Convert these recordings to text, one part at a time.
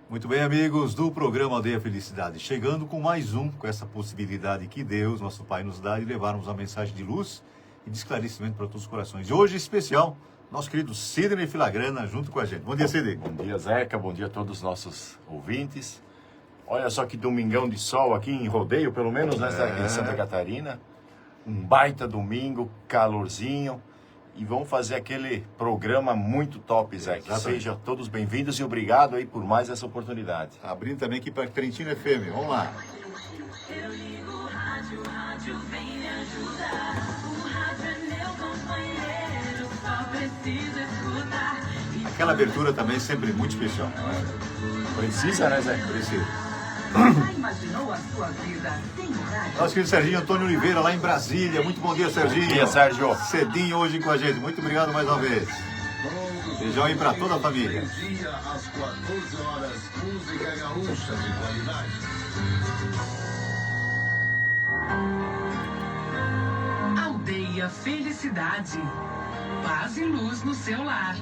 Muito bem, amigos do programa Aldeia Felicidade, chegando com mais um, com essa possibilidade que Deus, nosso Pai, nos dá de levarmos uma mensagem de luz e de esclarecimento para todos os corações. E hoje, em especial, nosso querido Sidney Filagrana junto com a gente. Bom dia, Sidney. Bom dia, Zeca. Bom dia a todos os nossos ouvintes. Olha só que domingão de sol aqui em Rodeio, pelo menos, né, em Santa Catarina. Um baita domingo, calorzinho. E vamos fazer aquele programa muito top, Zé. Que sejam todos bem-vindos e obrigado aí por mais essa oportunidade. Abrindo também aqui para Trentino FM. Vamos lá. Eu ligo o rádio vem me ajudar. O rádio é meu companheiro, só preciso escutar. Aquela abertura também sempre muito especial. Precisa, né, Zé? Precisa. Já imaginou a sua vida sem o rádio? Nosso querido Serginho Antônio Oliveira, lá em Brasília. Muito bom dia, Serginho. Bom dia, Sérgio. Cedinho hoje com a gente. Muito obrigado mais uma vez. Beijão aí para toda a família. Dia às 14 horas, música gaúcha de qualidade. Aldeia Felicidade. Paz e luz no seu lar.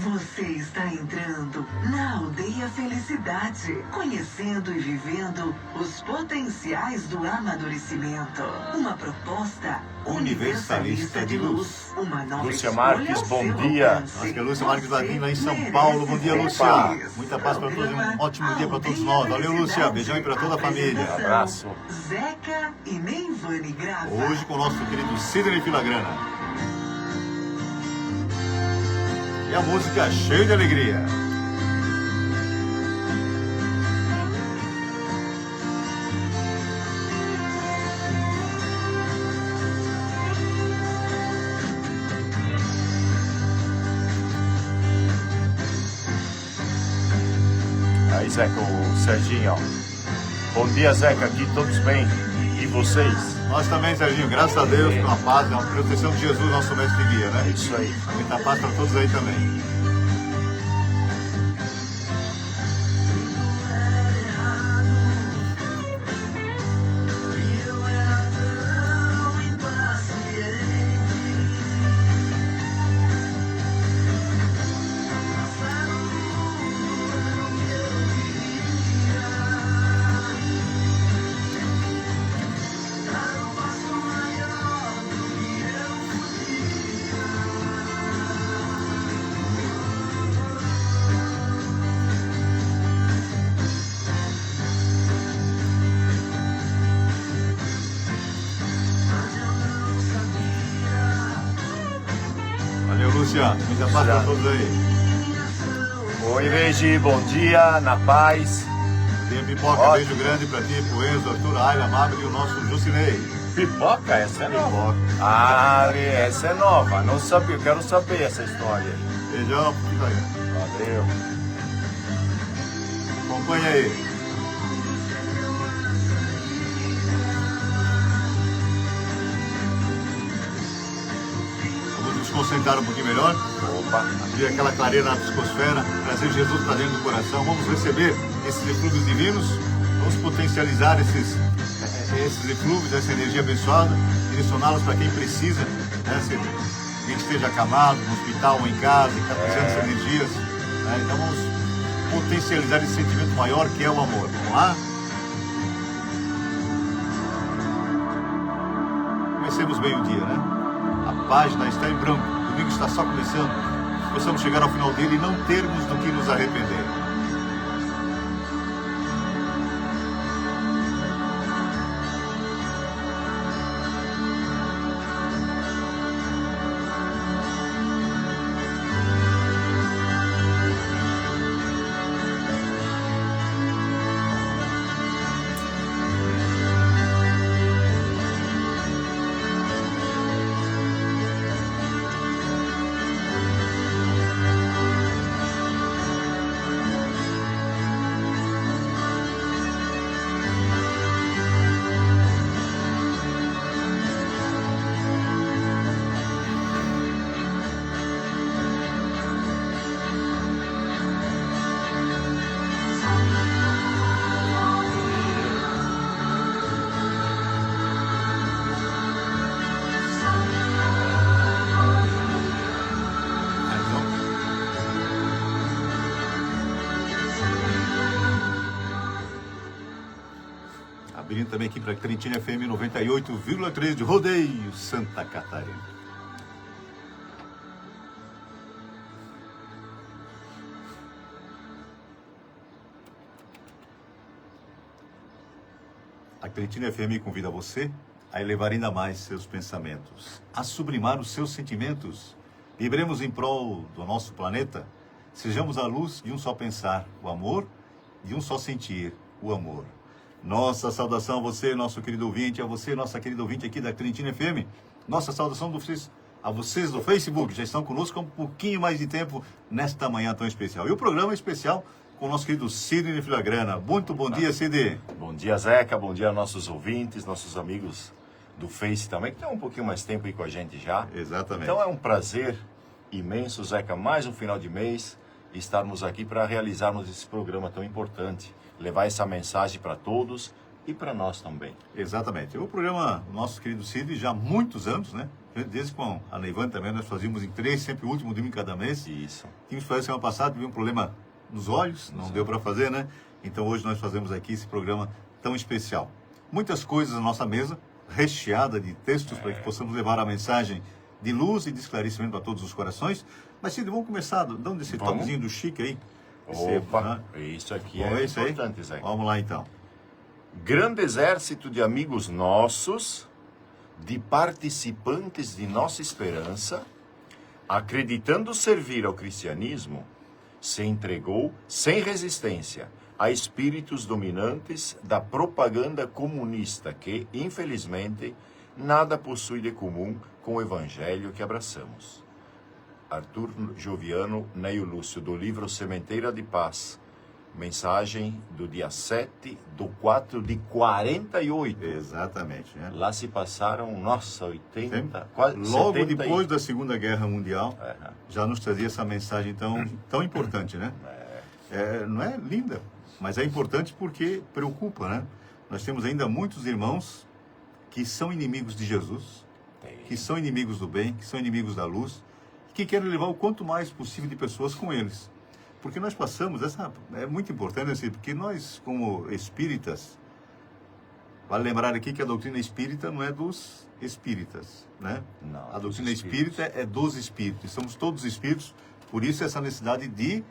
Você está entrando na Aldeia Felicidade, conhecendo e vivendo os potenciais do amadurecimento. Uma proposta universalista de luz. Uma nova Lúcia escolha Marques, ao bom seu dia. alcance. Acho que a Lúcia Marques vai vir lá em São Você Paulo. Bom dia, merece Lúcia. ser feliz. Muita paz para todos e um Programa ótimo dia para todos Aldeia nós. Valeu, Lúcia. Felicidade. Beijão aí para toda a família. Apresentação, Abraço. Zeca e Neivane Grava. Hoje com o nosso querido Sidney Filagrana. E a música cheia de alegria. Aí, Zeca, o Serginho, ó. Bom dia, Zeca. Aqui todos bem. E vocês? Nós também, Serginho, graças a Deus, com a paz, a proteção de Jesus, nosso mestre e guia, É né? isso aí. Muita paz para todos aí também. Valeu, Lúcia. Muita paz para todos aí. Oi, Regi. Bom dia. Na paz. Tem pipoca, Ótimo. beijo grande para ti, pro Enzo, Arthur, Ayla, Mabel e o nosso Jucinei. Pipoca? Essa é nova. Pipoca. Ah, essa é nova. Não sabia. Eu quero saber essa história. Beijão, fica aí. Valeu. Acompanha aí. Vamos nos concentrar um pouquinho melhor. Opa. Abrir aquela clareira na psicosfera, trazer Jesus para dentro do coração. Vamos receber esses eflúvios divinos, vamos potencializar esses eflúvios, essa energia abençoada, direcioná-los para quem precisa, né? Se alguém que esteja acamado, no hospital ou em casa, que está precisando dessas energias. Né? Então vamos potencializar esse sentimento maior que é o amor. Vamos lá? Comecemos bem o dia, né? A página está em branco, o domingo está só começando. Possamos chegar ao final dele e não termos do que nos arrepender. Vindo também aqui para Trentina FM 98,3 de Rodeio, Santa Catarina. A Trentina FM convida você a elevar ainda mais seus pensamentos, a sublimar os seus sentimentos. Vibremos em prol do nosso planeta. Sejamos a luz de um só pensar, o amor, de um só sentir, o amor. Nossa saudação a você, nosso querido ouvinte, a você, nossa querida ouvinte aqui da Trentina FM. Nossa saudação a vocês do Facebook, que já estão conosco há um pouquinho mais de tempo nesta manhã tão especial. E o programa é especial com o nosso querido Sidney Filagrana. Muito bom dia, Sidney. Bom dia, Zeca. Bom dia, nossos ouvintes, nossos amigos do Face também, que estão um pouquinho mais tempo aí com a gente já. Exatamente. Então é um prazer imenso, Zeca, mais um final de mês, estarmos aqui para realizarmos esse programa tão importante, levar essa mensagem para todos e para nós também. Exatamente. O programa, o nosso querido Sidney, já há muitos anos, né? Desde com a Neivan também, nós fazíamos em 3, sempre o último domingo cada mês. Isso. Tínhamos que fazer semana passada, tive um problema nos olhos, não deu para fazer, né? Então hoje nós fazemos aqui esse programa tão especial. Muitas coisas na nossa mesa, recheada de textos para que possamos levar a mensagem de luz e de esclarecimento para todos os corações. Mas Sidney, vamos começar dando esse toquezinho do chique aí. Opa, isso aqui é isso aí? importante, Zeca. Vamos lá então. Grande exército de amigos nossos, de participantes de nossa esperança, acreditando servir ao cristianismo, se entregou sem resistência a espíritos dominantes da propaganda comunista que, infelizmente, nada possui de comum com o evangelho que abraçamos. Arthur Joviano Neio Lúcio, do livro Sementeira de Paz, mensagem do dia 7/4 de 48. Exatamente, né? Lá se passaram, nossa, 80, quase Logo 70 depois da Segunda Guerra Mundial, É. já nos trazia essa mensagem tão importante, né? Não é linda, mas é importante porque preocupa, né? Nós temos ainda muitos irmãos que são inimigos de Jesus, que são inimigos do bem, que são inimigos da luz, que querem levar o quanto mais possível de pessoas com eles. Porque nós passamos, é muito importante, assim, porque nós, como espíritas, vale lembrar aqui que a doutrina espírita não é dos espíritas, né? Não, A doutrina dos espíritos. espírita é dos espíritos, somos todos espíritos, por isso essa necessidade de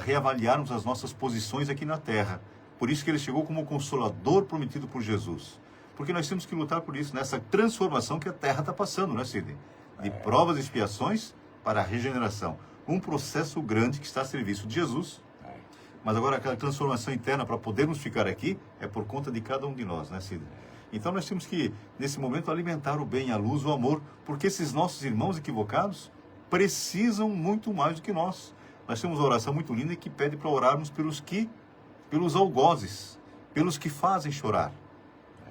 reavaliarmos as nossas posições aqui na Terra. Por isso que ele chegou como o consolador prometido por Jesus. Porque nós temos que lutar por isso, nessa transformação que a Terra está passando, né, Sidney? De provas e expiações para a regeneração. Um processo grande que está a serviço de Jesus, mas agora aquela transformação interna para podermos ficar aqui é por conta de cada um de nós, né, Sidney? Então nós temos que, nesse momento, alimentar o bem, a luz, o amor, porque esses nossos irmãos equivocados precisam muito mais do que nós. Nós temos uma oração muito linda que pede para orarmos pelos algozes, pelos que fazem chorar,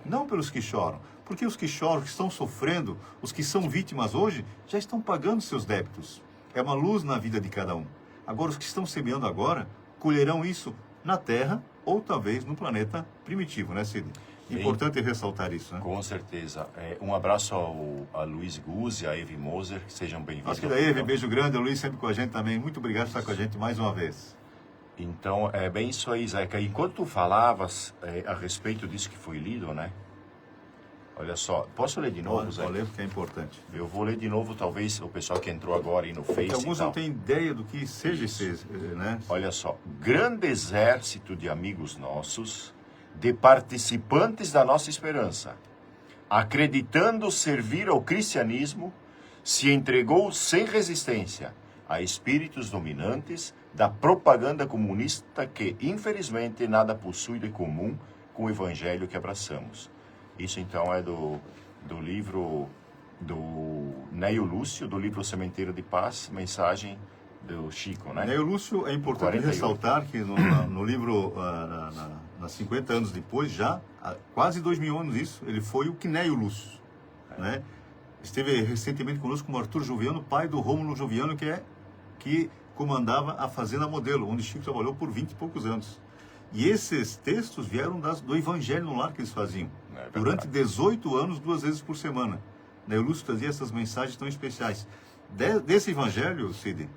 não pelos que choram. Porque os que choram, os que estão sofrendo, os que são vítimas hoje, já estão pagando seus débitos. É uma luz na vida de cada um. Agora, os que estão semeando agora, colherão isso na Terra ou talvez no planeta primitivo, né, Sidney? Importante ressaltar isso, né? Com certeza. Um abraço a Luiz Guzzi, a Eve Moser, que sejam bem-vindos. Nossa querida Eve, beijo grande. A Luiz sempre com a gente também. Muito obrigado por estar com a gente mais uma vez. Então, é bem isso aí, Zeca. Enquanto tu falavas a respeito disso que foi lido, né? Olha só, posso ler de novo, Zeca? Vou ler porque é importante. Eu vou ler de novo, talvez o pessoal que entrou agora aí no Face Porque alguns e tal. não têm ideia do que seja esse, né? Olha só, grande exército de amigos nossos, de participantes da nossa esperança, acreditando servir ao cristianismo, se entregou sem resistência a espíritos dominantes da propaganda comunista que, infelizmente, nada possui de comum com o evangelho que abraçamos. Isso, então, é do livro do Neio Lúcio, do livro Sementeira de Paz, mensagem do Chico, né? Neio Lúcio, é importante 48. ressaltar que no livro, nas 50 anos depois, já, há quase 2000 anos isso, ele foi o Neio Lúcio, né? Esteve recentemente conosco como Arthur Joviano, pai do Rômulo Joviano, que comandava a Fazenda Modelo, onde Chico trabalhou por 20 e poucos anos. E esses textos vieram do Evangelho no Lar que eles faziam. Durante 18 anos, 2 vezes por semana. Neio Lúcio trazia essas mensagens tão especiais. Desse Evangelho, Sidney,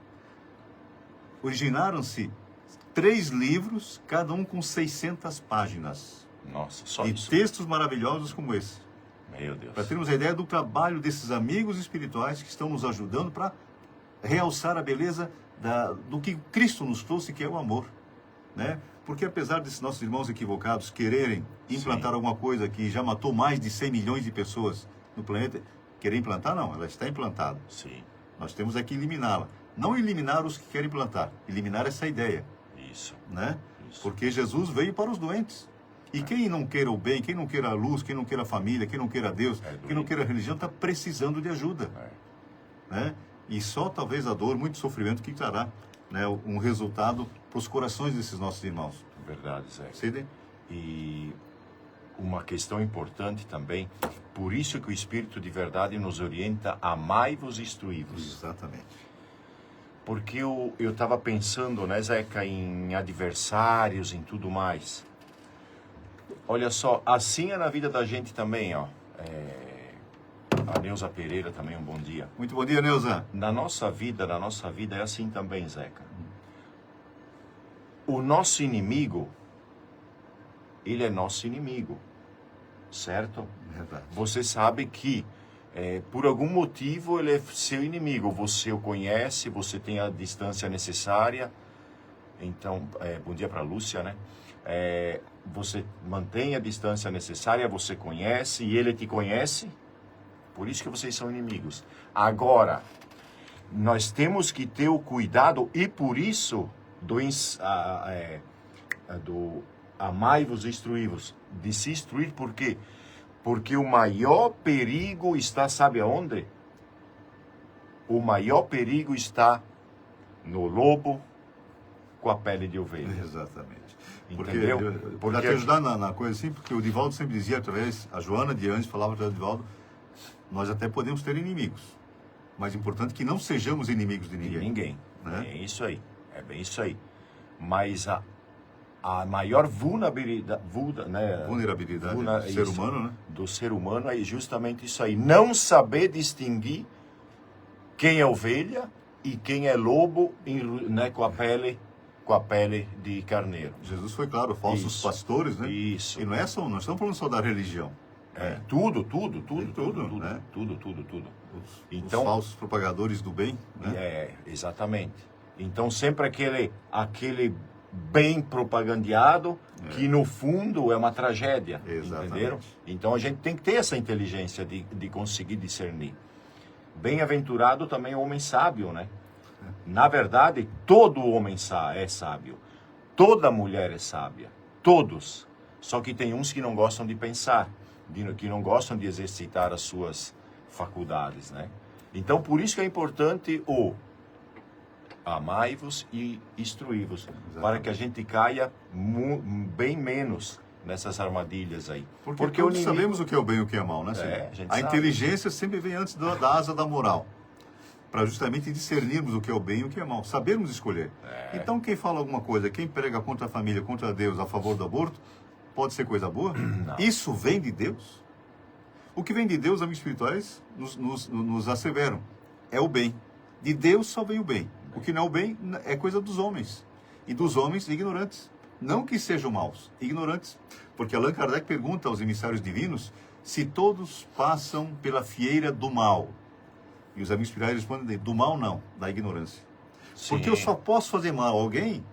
originaram-se 3 livros, cada um com 600 páginas. Nossa, só E isso. textos maravilhosos como esse. Meu Deus. Para termos a ideia do trabalho desses amigos espirituais que estão nos ajudando para realçar a beleza do que Cristo nos trouxe, que é o amor, né? Porque apesar desses nossos irmãos equivocados quererem implantar Sim. alguma coisa que já matou mais de 100 milhões de pessoas no planeta, querer implantar não, ela está implantada. Sim, Nós temos é que eliminá-la. Não eliminar os que querem implantar, eliminar essa ideia, isso. né? Isso. Porque Jesus veio para os doentes. E quem não queira o bem, quem não queira a luz, quem não queira a família, quem não queira Deus, quem não queira a religião, está precisando de ajuda, né? E só talvez a dor, muito sofrimento que trará, né, um resultado para os corações desses nossos irmãos. Verdade, Zé. Sidney? E uma questão importante também, por isso que o Espírito de verdade nos orienta, amai-vos e instruí-vos. Exatamente. Porque eu estava pensando, né, Zeca, em adversários, em tudo mais. Olha só, assim é na vida da gente também, ó. A Neuza Pereira também, um bom dia. Muito bom dia, Neuza. Na nossa vida é assim também, Zeca. O nosso inimigo, ele é nosso inimigo, certo? Verdade. Você sabe que, por algum motivo, ele é seu inimigo. Você o conhece, você tem a distância necessária. Então, bom dia para a Lúcia, né? Você mantém a distância necessária, você conhece e ele te conhece. Por isso que vocês são inimigos. Agora, nós temos que ter o cuidado e por isso do amai-vos e instruí-vos. De se instruir, por quê? Porque o maior perigo está, sabe aonde? O maior perigo está no lobo com a pele de ovelha. Exatamente. Entendeu? Para te ajudar na coisa assim, porque o Divaldo sempre dizia, através, a Joana de Anjos falava através do Divaldo, nós até podemos ter inimigos, mas é importante que não sejamos inimigos de ninguém. Ninguém. Né? É isso aí. É bem isso aí. Mas a maior vulnerabilidade, do ser humano, né? Do ser humano é justamente isso aí. Não saber distinguir quem é ovelha e quem é lobo, né, com a pele de carneiro. Jesus foi claro, falsos Isso. pastores, né? Isso. E não é só, nós estamos falando só da religião. Tudo, né? tudo. Os Então, falsos propagadores do bem, né? Exatamente. Então sempre aquele bem propagandeado que no fundo é uma tragédia. Exatamente. Entenderam? Então a gente tem que ter essa inteligência de conseguir discernir. Bem-aventurado também o homem sábio, né? Na verdade, todo homem é sábio. Toda mulher é sábia. Todos. Só que tem uns que não gostam de pensar, que não gostam de exercitar as suas faculdades, né? Então, por isso que é importante o amai-vos e instruí-vos, para que a gente caia bem menos nessas armadilhas aí. Porque todos sabemos o que é o bem e o que é o mal, né, senhor? A inteligência sempre vem antes da asa da moral, para justamente discernirmos o que é o bem e o que é o mal, sabermos escolher. Então, quem fala alguma coisa, quem prega contra a família, contra Deus, a favor do aborto, pode ser coisa boa? Não. Isso vem de Deus? O que vem de Deus, amigos espirituais, nos asseveram. É o bem. De Deus só vem o bem. O que não é o bem é coisa dos homens. E dos homens ignorantes. Não que sejam maus, ignorantes. Porque Allan Kardec pergunta aos emissários divinos se todos passam pela fieira do mal. E os amigos espirituais respondem, do mal não, da ignorância. Sim. Porque eu só posso fazer mal a alguém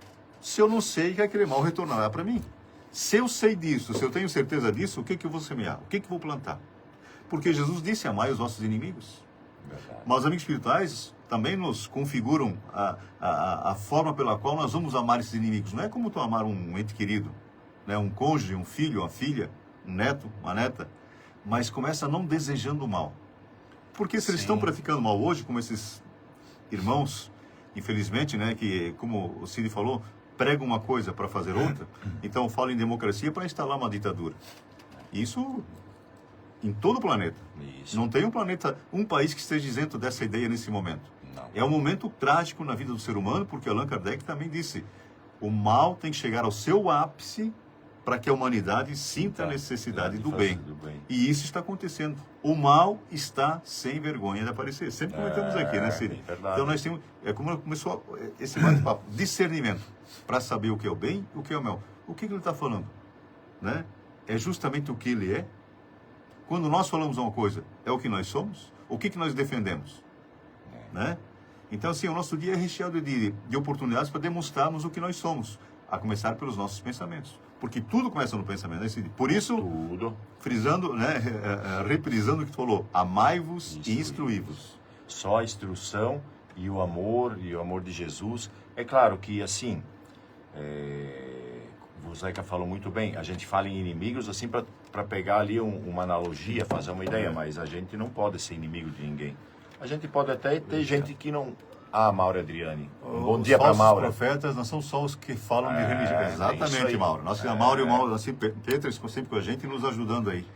se eu não sei que aquele mal retornará para mim. Se eu sei disso, se eu tenho certeza disso, o que eu vou semear? O que eu vou plantar? Porque Jesus disse, amai os vossos inimigos. Verdade. Mas os amigos espirituais também nos configuram a forma pela qual nós vamos amar esses inimigos. Não é como tu amar um ente querido, né? Um cônjuge, um filho, uma filha, um neto, uma neta, mas começa não desejando o mal. Porque se eles estão praticando mal hoje, como esses irmãos, infelizmente, né, que, como o Cid falou, pregam uma coisa para fazer outra, então falam em democracia para instalar uma ditadura. Isso em todo o planeta. Isso. Não tem um país que esteja isento dessa ideia nesse momento. Não. É um momento trágico na vida do ser humano, porque Allan Kardec também disse, o mal tem que chegar ao seu ápice para que a humanidade sinta a necessidade do bem. E isso está acontecendo. O mal está sem vergonha de aparecer. Sempre comentamos aqui, né, Cid? Então nós temos, como começou esse bate-papo, discernimento, para saber o que é o bem e o que é o mal. O que ele está falando? Né? é justamente o que ele é? Quando nós falamos uma coisa, é o que nós somos? O que nós defendemos? Né? Então, assim, o nosso dia é recheado de oportunidades para demonstrarmos o que nós somos, a começar pelos nossos pensamentos. Porque tudo começa no pensamento, né, Cid? Por isso, Tudo. frisando, né, reprisando o que tu falou, amai-vos e instruí-vos. Só a instrução e o amor de Jesus. É claro que, assim, o Zeca falou muito bem, a gente fala em inimigos, assim, para pegar ali uma analogia, fazer uma ideia, mas a gente não pode ser inimigo de ninguém. A gente pode até ter gente que não... Ah, Mauro e Adriane. Bom dia para Mauro. Os profetas não são só os que falam de religião. Isso Exatamente, aí. Mauro. Nós, a Mauro e o Mauro, assim, Pedro, estão sempre com a gente e nos ajudando aí.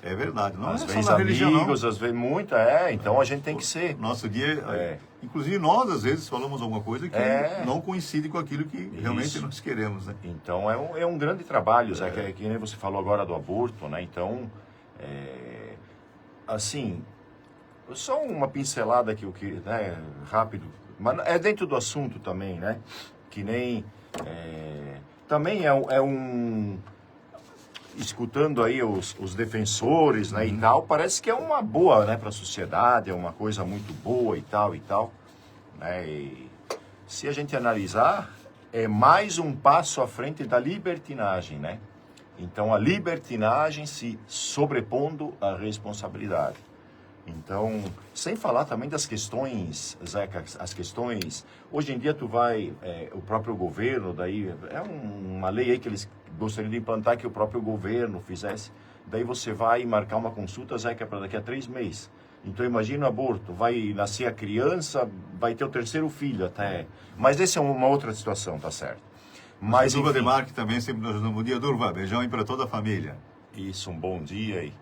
É verdade. Não Às é só vezes na religião, amigos, não. às vezes muita, então a gente tem que ser. Nosso dia, inclusive nós, às vezes, falamos alguma coisa que não coincide com aquilo que realmente nós queremos, né? Então é um grande trabalho, Zé, que nem você falou agora do aborto, né? Então, assim, só uma pincelada aqui, né, rápido, mas é dentro do assunto também, né? Que nem, também escutando aí os defensores, né, e tal, parece que é uma boa, né, para a sociedade, é uma coisa muito boa e tal, né? E se a gente analisar, é mais um passo à frente da libertinagem, né? Então, a libertinagem se sobrepondo à responsabilidade. Então, sem falar também das questões, Zeca, as questões... Hoje em dia, tu vai... o próprio governo, daí... É uma lei aí que eles gostariam de implantar, que o próprio governo fizesse. Daí você vai marcar uma consulta, Zeca, para daqui a 3 meses. Então, imagina o aborto. Vai nascer a criança, vai ter o 3º filho até. Mas essa é uma outra situação, tá certo? Mas Durva Demarque também sempre nos ajudando. Bom dia, Durva. Beijão aí para toda a família. Isso, um bom dia aí.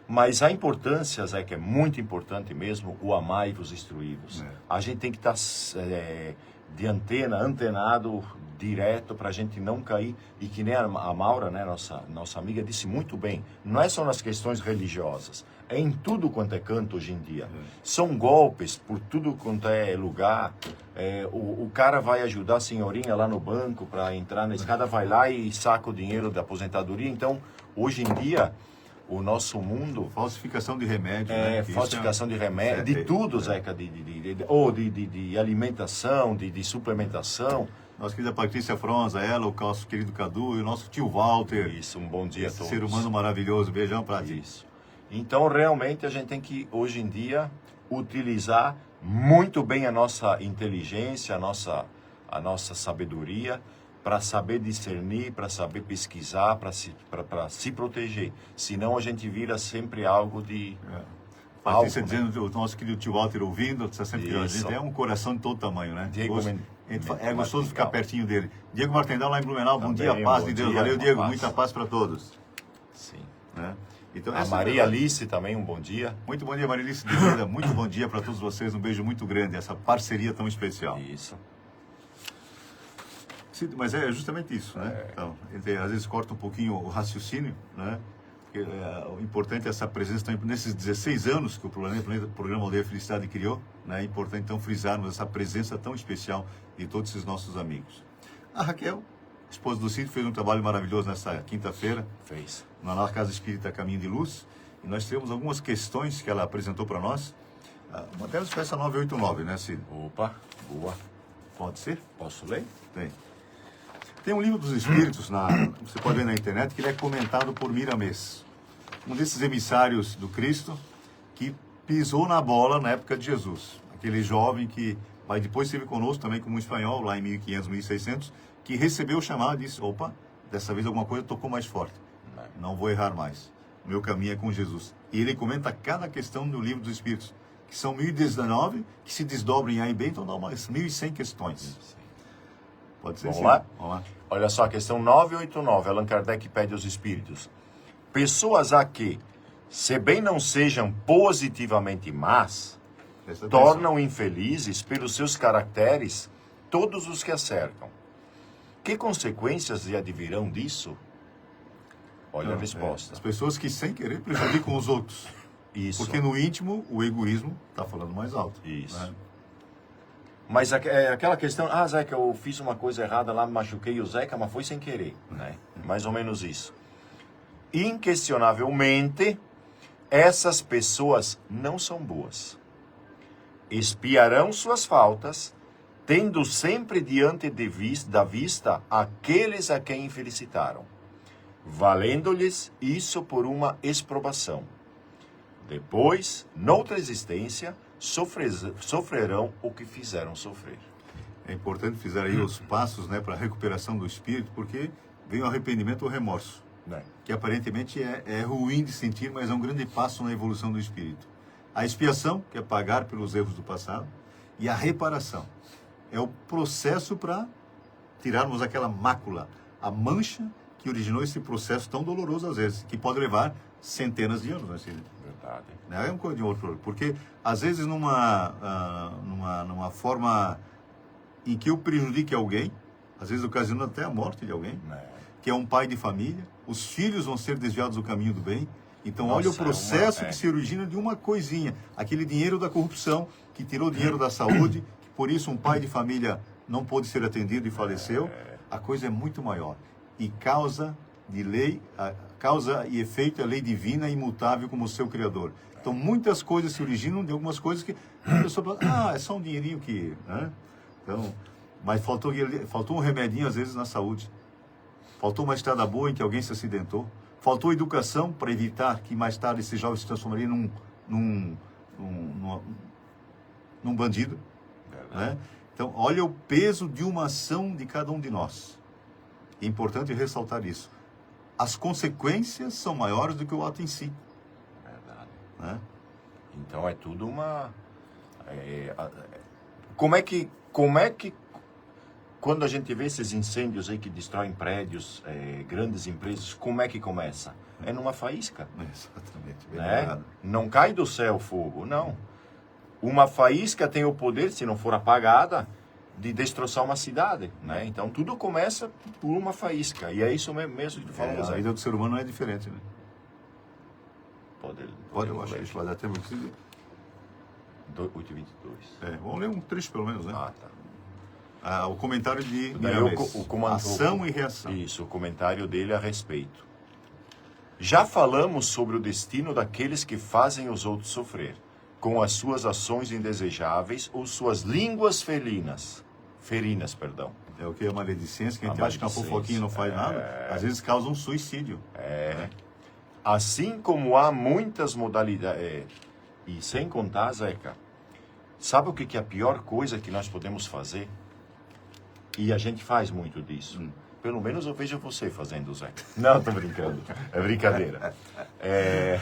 Mas a importância, Zé, que é muito importante mesmo, o amai-vos instruí-vos. A gente tem que estar de antenado, direto, para a gente não cair. E que nem a Maura, né, nossa amiga, disse muito bem, não é só nas questões religiosas, é em tudo quanto é canto hoje em dia. São golpes por tudo quanto é lugar. O cara vai ajudar a senhorinha lá no banco para entrar na escada, vai lá e saca o dinheiro da aposentadoria. Então, hoje em dia... O nosso mundo... Falsificação de remédio, né? Falsificação de remédio, de tudo, Zeca, de alimentação, de suplementação. Nossa querida Patrícia Fronza, ela, o nosso querido Cadu e o nosso tio Walter. Isso, um bom dia a todos. Ser humano maravilhoso, beijão pra ti. Isso. Então, realmente, a gente tem que, hoje em dia, utilizar muito bem a nossa inteligência, a nossa sabedoria, para saber discernir, para saber pesquisar, para se proteger. Senão a gente vira sempre algo de... Patrícia algo, dizendo, né? O nosso querido tio Walter ouvindo, está sempre que a gente tem um coração de todo tamanho, né? Diego é gostoso ficar pertinho dele. Diego Martendal lá em Blumenau, bom dia, paz de Deus. Valeu, Diego, muita paz para todos. Sim. Né? Então, a Maria Alice também, um bom dia. Muito bom dia, Maria Alice de Vida. Muito bom dia para todos vocês, um beijo muito grande, essa parceria tão especial. Isso. Mas é justamente isso, né? Então, às vezes corta um pouquinho o raciocínio, né? Porque, o importante é essa presença, nesses 16 anos que o programa Aldeia Felicidade criou, né? É importante então frisarmos essa presença tão especial de todos esses nossos amigos. A Raquel, esposa do Cid, fez um trabalho maravilhoso nessa quinta-feira. Fez. Na nossa Casa Espírita Caminho de Luz. E nós temos algumas questões que ela apresentou para nós. Uma delas foi essa 989, né, Cid? Opa, boa. Pode ser? Posso ler? Tem. Tem um livro dos Espíritos, você pode ver na internet, que ele é comentado por Miramês. Um desses emissários do Cristo que pisou na bola na época de Jesus. Aquele jovem que vai depois esteve conosco também como um espanhol, lá em 1500, 1600, que recebeu o chamado e disse, opa, dessa vez alguma coisa tocou mais forte. Não vou errar mais. O meu caminho é com Jesus. E ele comenta cada questão do livro dos Espíritos, que são 1019, que se desdobram em A e B, então dá umas 1100 questões. Pode ser. Vamos lá? Olha só, a questão 989, Allan Kardec pede aos espíritos. Pessoas a que, se bem não sejam positivamente más, tornam infelizes pelos seus caracteres todos os que a cercam. Que consequências lhe advirão disso? Olha a resposta. As pessoas que sem querer prejudicam os outros. Isso. Porque no íntimo, o egoísmo está falando mais alto. Isso. Né? Mas aquela questão, Zeca, eu fiz uma coisa errada lá, machuquei o Zeca, mas foi sem querer, né? Mais ou menos isso. inquestionavelmente, essas pessoas não são boas. Expiarão suas faltas, tendo sempre diante da vista aqueles a quem felicitaram, valendo-lhes isso por uma exprobação. Depois, noutra existência, sofrerão o que fizeram sofrer. É importante fizer aí os passos, né, para a recuperação do espírito, porque vem o arrependimento ou remorso, Né? que aparentemente é ruim de sentir, mas é um grande passo na evolução do espírito. A expiação, que é pagar pelos erros do passado, e a reparação. É o processo para tirarmos aquela mácula, a mancha que originou esse processo tão doloroso às vezes, que pode levar centenas de anos, né, Cílio? Verdade. É uma coisa de outro, porque às vezes numa forma em que eu prejudique alguém, às vezes ocasionando até a morte de alguém, Né? que é um pai de família, os filhos vão ser desviados do caminho do bem. Então, olha o Nossa, processo é. que se origina de uma coisinha, aquele dinheiro da corrupção, que tirou dinheiro da saúde, que por isso um pai de família não pôde ser atendido e faleceu. A coisa é muito maior. E causa e efeito é lei divina e imutável como o seu Criador. Então, muitas coisas se originam de algumas coisas que a pessoa fala, é só um dinheirinho que... Né? Então, mas faltou um remedinho, às vezes, na saúde. Faltou uma estrada boa em que alguém se acidentou. Faltou educação para evitar que mais tarde esse jovem se transformaria num bandido. Né? Então, olha o peso de uma ação de cada um de nós. É importante ressaltar isso. As consequências são maiores do que o ato em si. Verdade. Né? Então é tudo uma... Como é que quando a gente vê esses incêndios aí que destroem prédios, grandes empresas, como é que começa? É numa faísca. Exatamente. Bem Né? lembrado. Não cai do céu fogo, não. Uma faísca tem o poder, se não for apagada, de destroçar uma cidade, né? Então tudo começa por uma faísca, e é isso mesmo que tu falou, A Zé. vida do ser humano não é diferente, né? Pode, eu acho que isso vai dar tempo. 8:22. Vamos ler um trecho pelo menos, né? Ah, tá. O comentário de Daí Miramês. o comando- Ação e reação. Isso, o comentário dele a respeito. Já falamos sobre o destino daqueles que fazem os outros sofrer, com as suas ações indesejáveis ou suas línguas ferinas. É o que é a maledicência, que a gente A acha que uma maledicência, fofoquinha não faz nada. Às vezes causa um suicídio. Assim como há muitas modalidades. E sem contar, Zeca, sabe o que é a pior coisa que nós podemos fazer? E a gente faz muito disso. Pelo menos eu vejo você fazendo, Zeca. Não, tô brincando. É brincadeira. É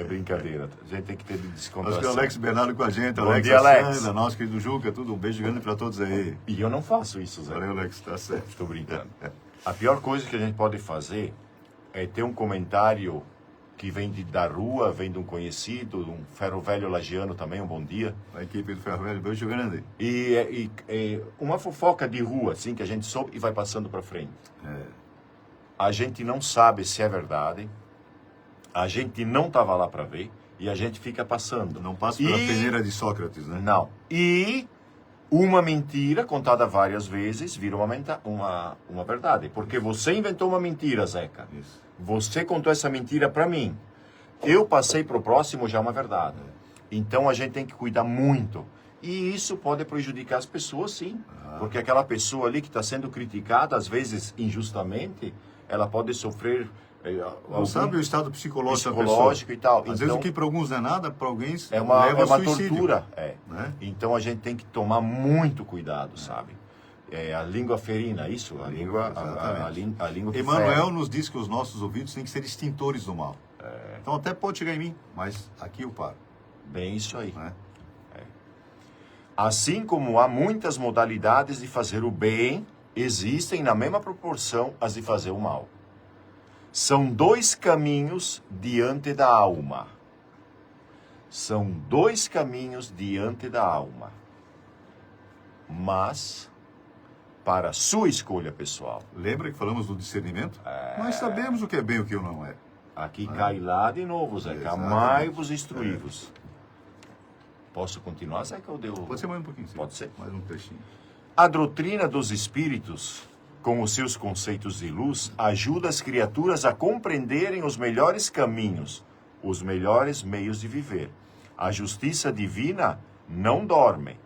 brincadeira. A gente tem que ter Nós que descontração. é o Alex Bernardo com a gente, Bom Alex dia, Alex. Sandra, nosso querido Juca, tudo. Um beijo grande pra todos aí. E eu não faço isso, Zeca. Valeu, Alex, tá certo. Estou brincando. A pior coisa que a gente pode fazer é ter um comentário que vem da rua, vem de um conhecido, um ferro velho lagiano também, um bom dia. A equipe do Ferro Velho, beijo grande. E uma fofoca de rua, assim, que a gente soube e vai passando para frente. A gente não sabe se é verdade, a gente não estava lá para ver e a gente fica passando. Não passa pela peneira de Sócrates, né? Não. E uma mentira contada várias vezes vira uma verdade. Porque você inventou uma mentira, Zeca. Isso. Você contou essa mentira para mim. Eu passei para o próximo já é uma verdade. Então a gente tem que cuidar muito. E isso pode prejudicar as pessoas, sim. Porque aquela pessoa ali que está sendo criticada, às vezes injustamente, ela pode sofrer... Não sabe o estado psicológico da psicológico pessoa. e tal. Às então, vezes o que para alguns não é nada, para alguém é uma leva ao suicídio. tortura. Né? Então a gente tem que tomar muito cuidado, sabe? A língua ferina, isso? A língua que Emmanuel fere. nos diz que os nossos ouvidos têm que ser extintores do mal. Então até pode chegar em mim, mas aqui eu paro. Bem isso aí. Né? Assim como há muitas modalidades de fazer o bem, existem na mesma proporção as de fazer o mal. São dois caminhos diante da alma. São dois caminhos diante da alma. Mas, para sua escolha pessoal. Lembra que falamos do discernimento? Nós sabemos o que é bem e o que não é. Aqui cai lá de novo, Zeca. Exatamente. Amai-vos e instruí-vos. Posso continuar, Zeca? Ou deu... Pode ser mais um pouquinho. Sim. Pode ser. Mais um trechinho. A doutrina dos espíritos com os seus conceitos de luz, ajuda as criaturas a compreenderem os melhores caminhos, os melhores meios de viver. A justiça divina não dorme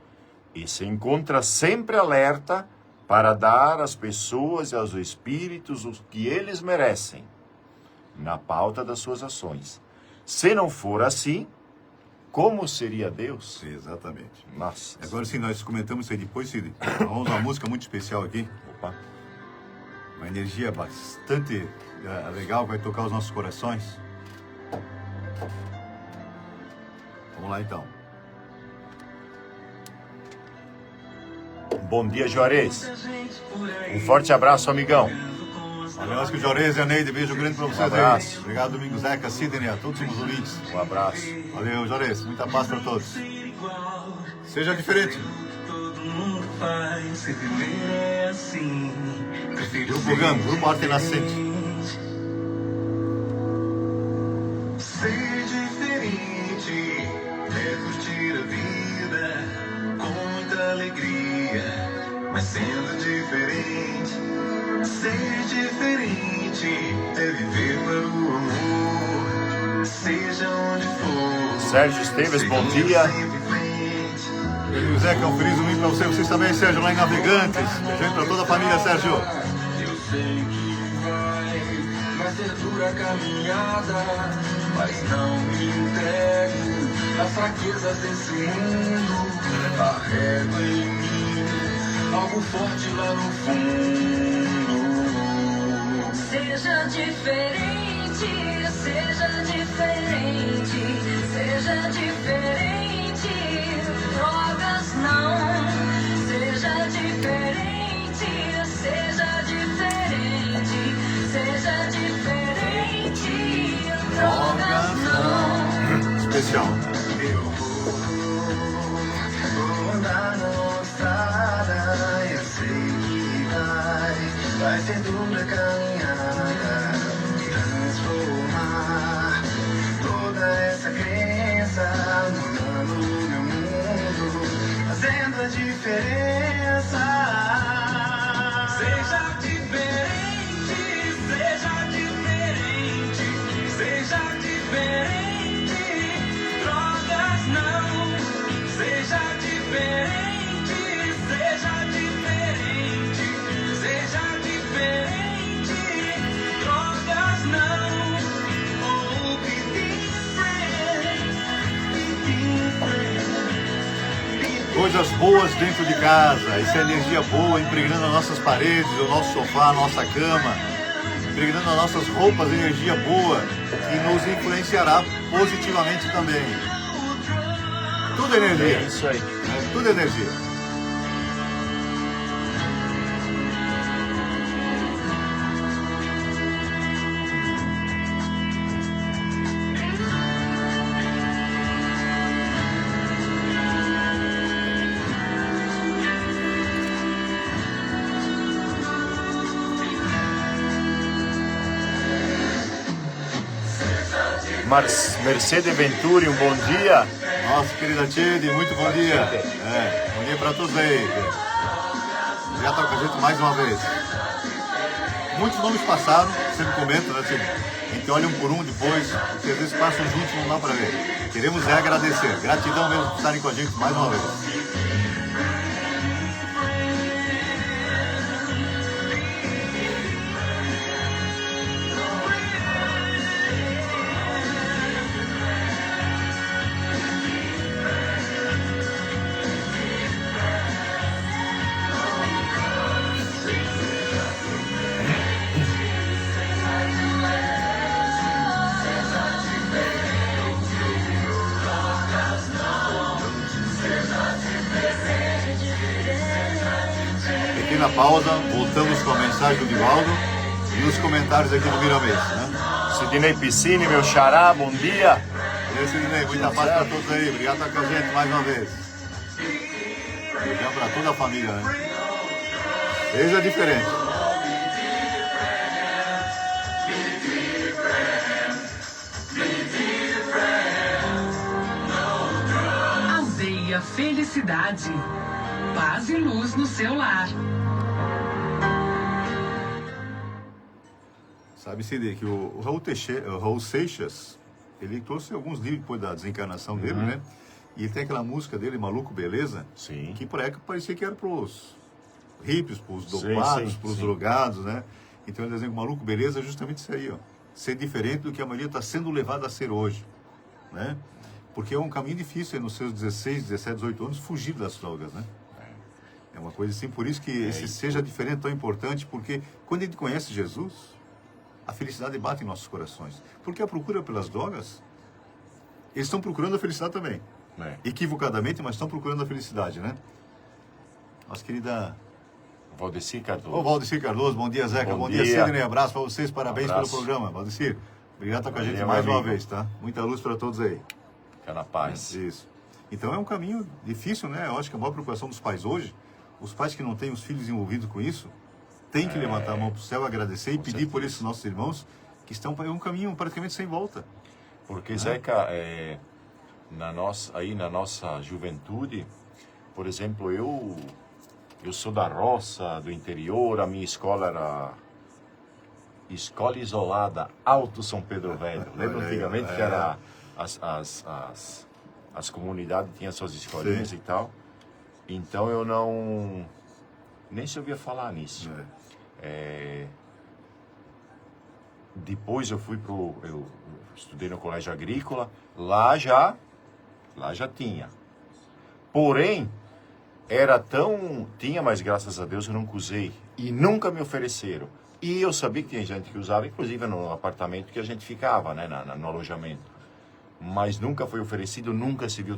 e se encontra sempre alerta para dar às pessoas e aos espíritos o que eles merecem, na pauta das suas ações. Se não for assim, como seria Deus? Exatamente. Nossa. Agora sim, nós comentamos isso aí depois, Cid. Vamos uma música muito especial aqui. Opa. Uma energia bastante legal que vai tocar os nossos corações. Vamos lá então. Bom dia, Juarez. Um forte abraço, amigão. Valeu, que o Juarez e a Neide, beijo grande pra vocês aí. abraço. Obrigado, Domingos Zeca, Sidney, a todos os ouvintes. Um abraço. Valeu, Juarez, muita paz pra todos. Seja diferente. Todo mundo faz, se viver é assim. Grupo GAM, Grupo Arte Nascente. Ser diferente é curtir a vida com muita alegria, mas sendo diferente. Ser diferente é viver para o amor, seja onde for. Sérgio Esteves, bom dia. E o Zeca, um feliz domingo pra você. Vocês também, Sérgio, lá em Navegantes. Beijão pra toda a família, Sérgio. Eu sei que vai ser dura a caminhada, mas não me entrego às fraquezas desse mundo. Carrego em mim algo forte lá no fundo. Seja diferente, seja diferente, seja diferente, drogas não. Seja diferente, seja diferente, seja diferente, drogas não. Especial. Vou andar na estrada, eu sei que vai ser dura a caminhada, transformar toda essa crença, mudando o meu mundo, fazendo a diferença. Seja diferente, seja diferente, seja diferente, drogas não. Seja diferente, seja diferente, seja diferente, drogas não. Oh, be different, be different. Coisas boas dentro de casa. Essa energia boa impregnando as nossas paredes, o nosso sofá, a nossa cama. Impregnando as nossas roupas, energia boa. Que nos influenciará positivamente também. Tudo energia. É isso aí. Tudo energia. Mercedes Venturi, um bom dia. Nossa querida Tchede, muito bom dia. Bom dia para todos aí. Já está com a gente mais uma vez. Muitos nomes passaram, sempre comento, né, Tchede? A gente olha um por um depois, porque às vezes passam juntos e não dá para ver. Queremos agradecer. Gratidão mesmo por estarem com a gente mais uma vez. Pequena pausa, voltamos com a mensagem do Divaldo e os comentários aqui do Miramês, né? Sidney Piscine, meu xará, bom dia. Valeu, Sidney, muita paz para todos aí. Obrigado por estar com a gente mais uma vez. Beijão para toda a família, né? Seja diferente. Aldeia Felicidade. Paz e luz no seu lar. Sabe, Cid, que o Raul Seixas, ele trouxe alguns livros depois da desencarnação dele, né? E ele tem aquela música dele, Maluco Beleza, Sim. que por época parecia que era pros hippies, pros Sim, dopados, sim, pros sim. drogados, né? Então ele dizendo que Maluco Beleza é justamente isso aí, ó. Ser diferente do que a maioria está sendo levada a ser hoje, né? Porque é um caminho difícil, nos seus 16, 17, 18 anos, fugir das drogas, né? É uma coisa assim, por isso que esse seja diferente tão importante, porque quando a gente conhece Jesus, a felicidade bate em nossos corações. Porque a procura pelas drogas, eles estão procurando a felicidade também. É. Equivocadamente, mas estão procurando a felicidade, né? Nossa querida... Valdecir Cardoso. Ô, Valdecir Cardoso, bom dia, Zeca. Bom dia, Sidney. Abraço para vocês, parabéns pelo programa. Valdecir, obrigado por estar com a gente Valeu, mais meu uma amigo. vez, tá? Muita luz para todos aí. Fica na paz. Isso. Então é um caminho difícil, né? Eu acho que a maior preocupação dos pais hoje, os pais que não têm os filhos envolvidos com isso, têm que levantar a mão para o céu, agradecer e pedir por esses nossos irmãos que estão em um caminho praticamente sem volta. Porque, Zeca, na nossa juventude, por exemplo, eu sou da roça, do interior, a minha escola era escola isolada, Alto São Pedro Velho. Lembra antigamente que era as comunidades tinham suas escolinhas e tal? Então eu não... nem se ouvia falar nisso. Depois eu estudei no colégio agrícola, lá já tinha. Porém, tinha, mas graças a Deus eu nunca usei. E nunca me ofereceram. E eu sabia que tinha gente que usava, inclusive no apartamento que a gente ficava, né, no alojamento. Mas nunca foi oferecido, nunca se viu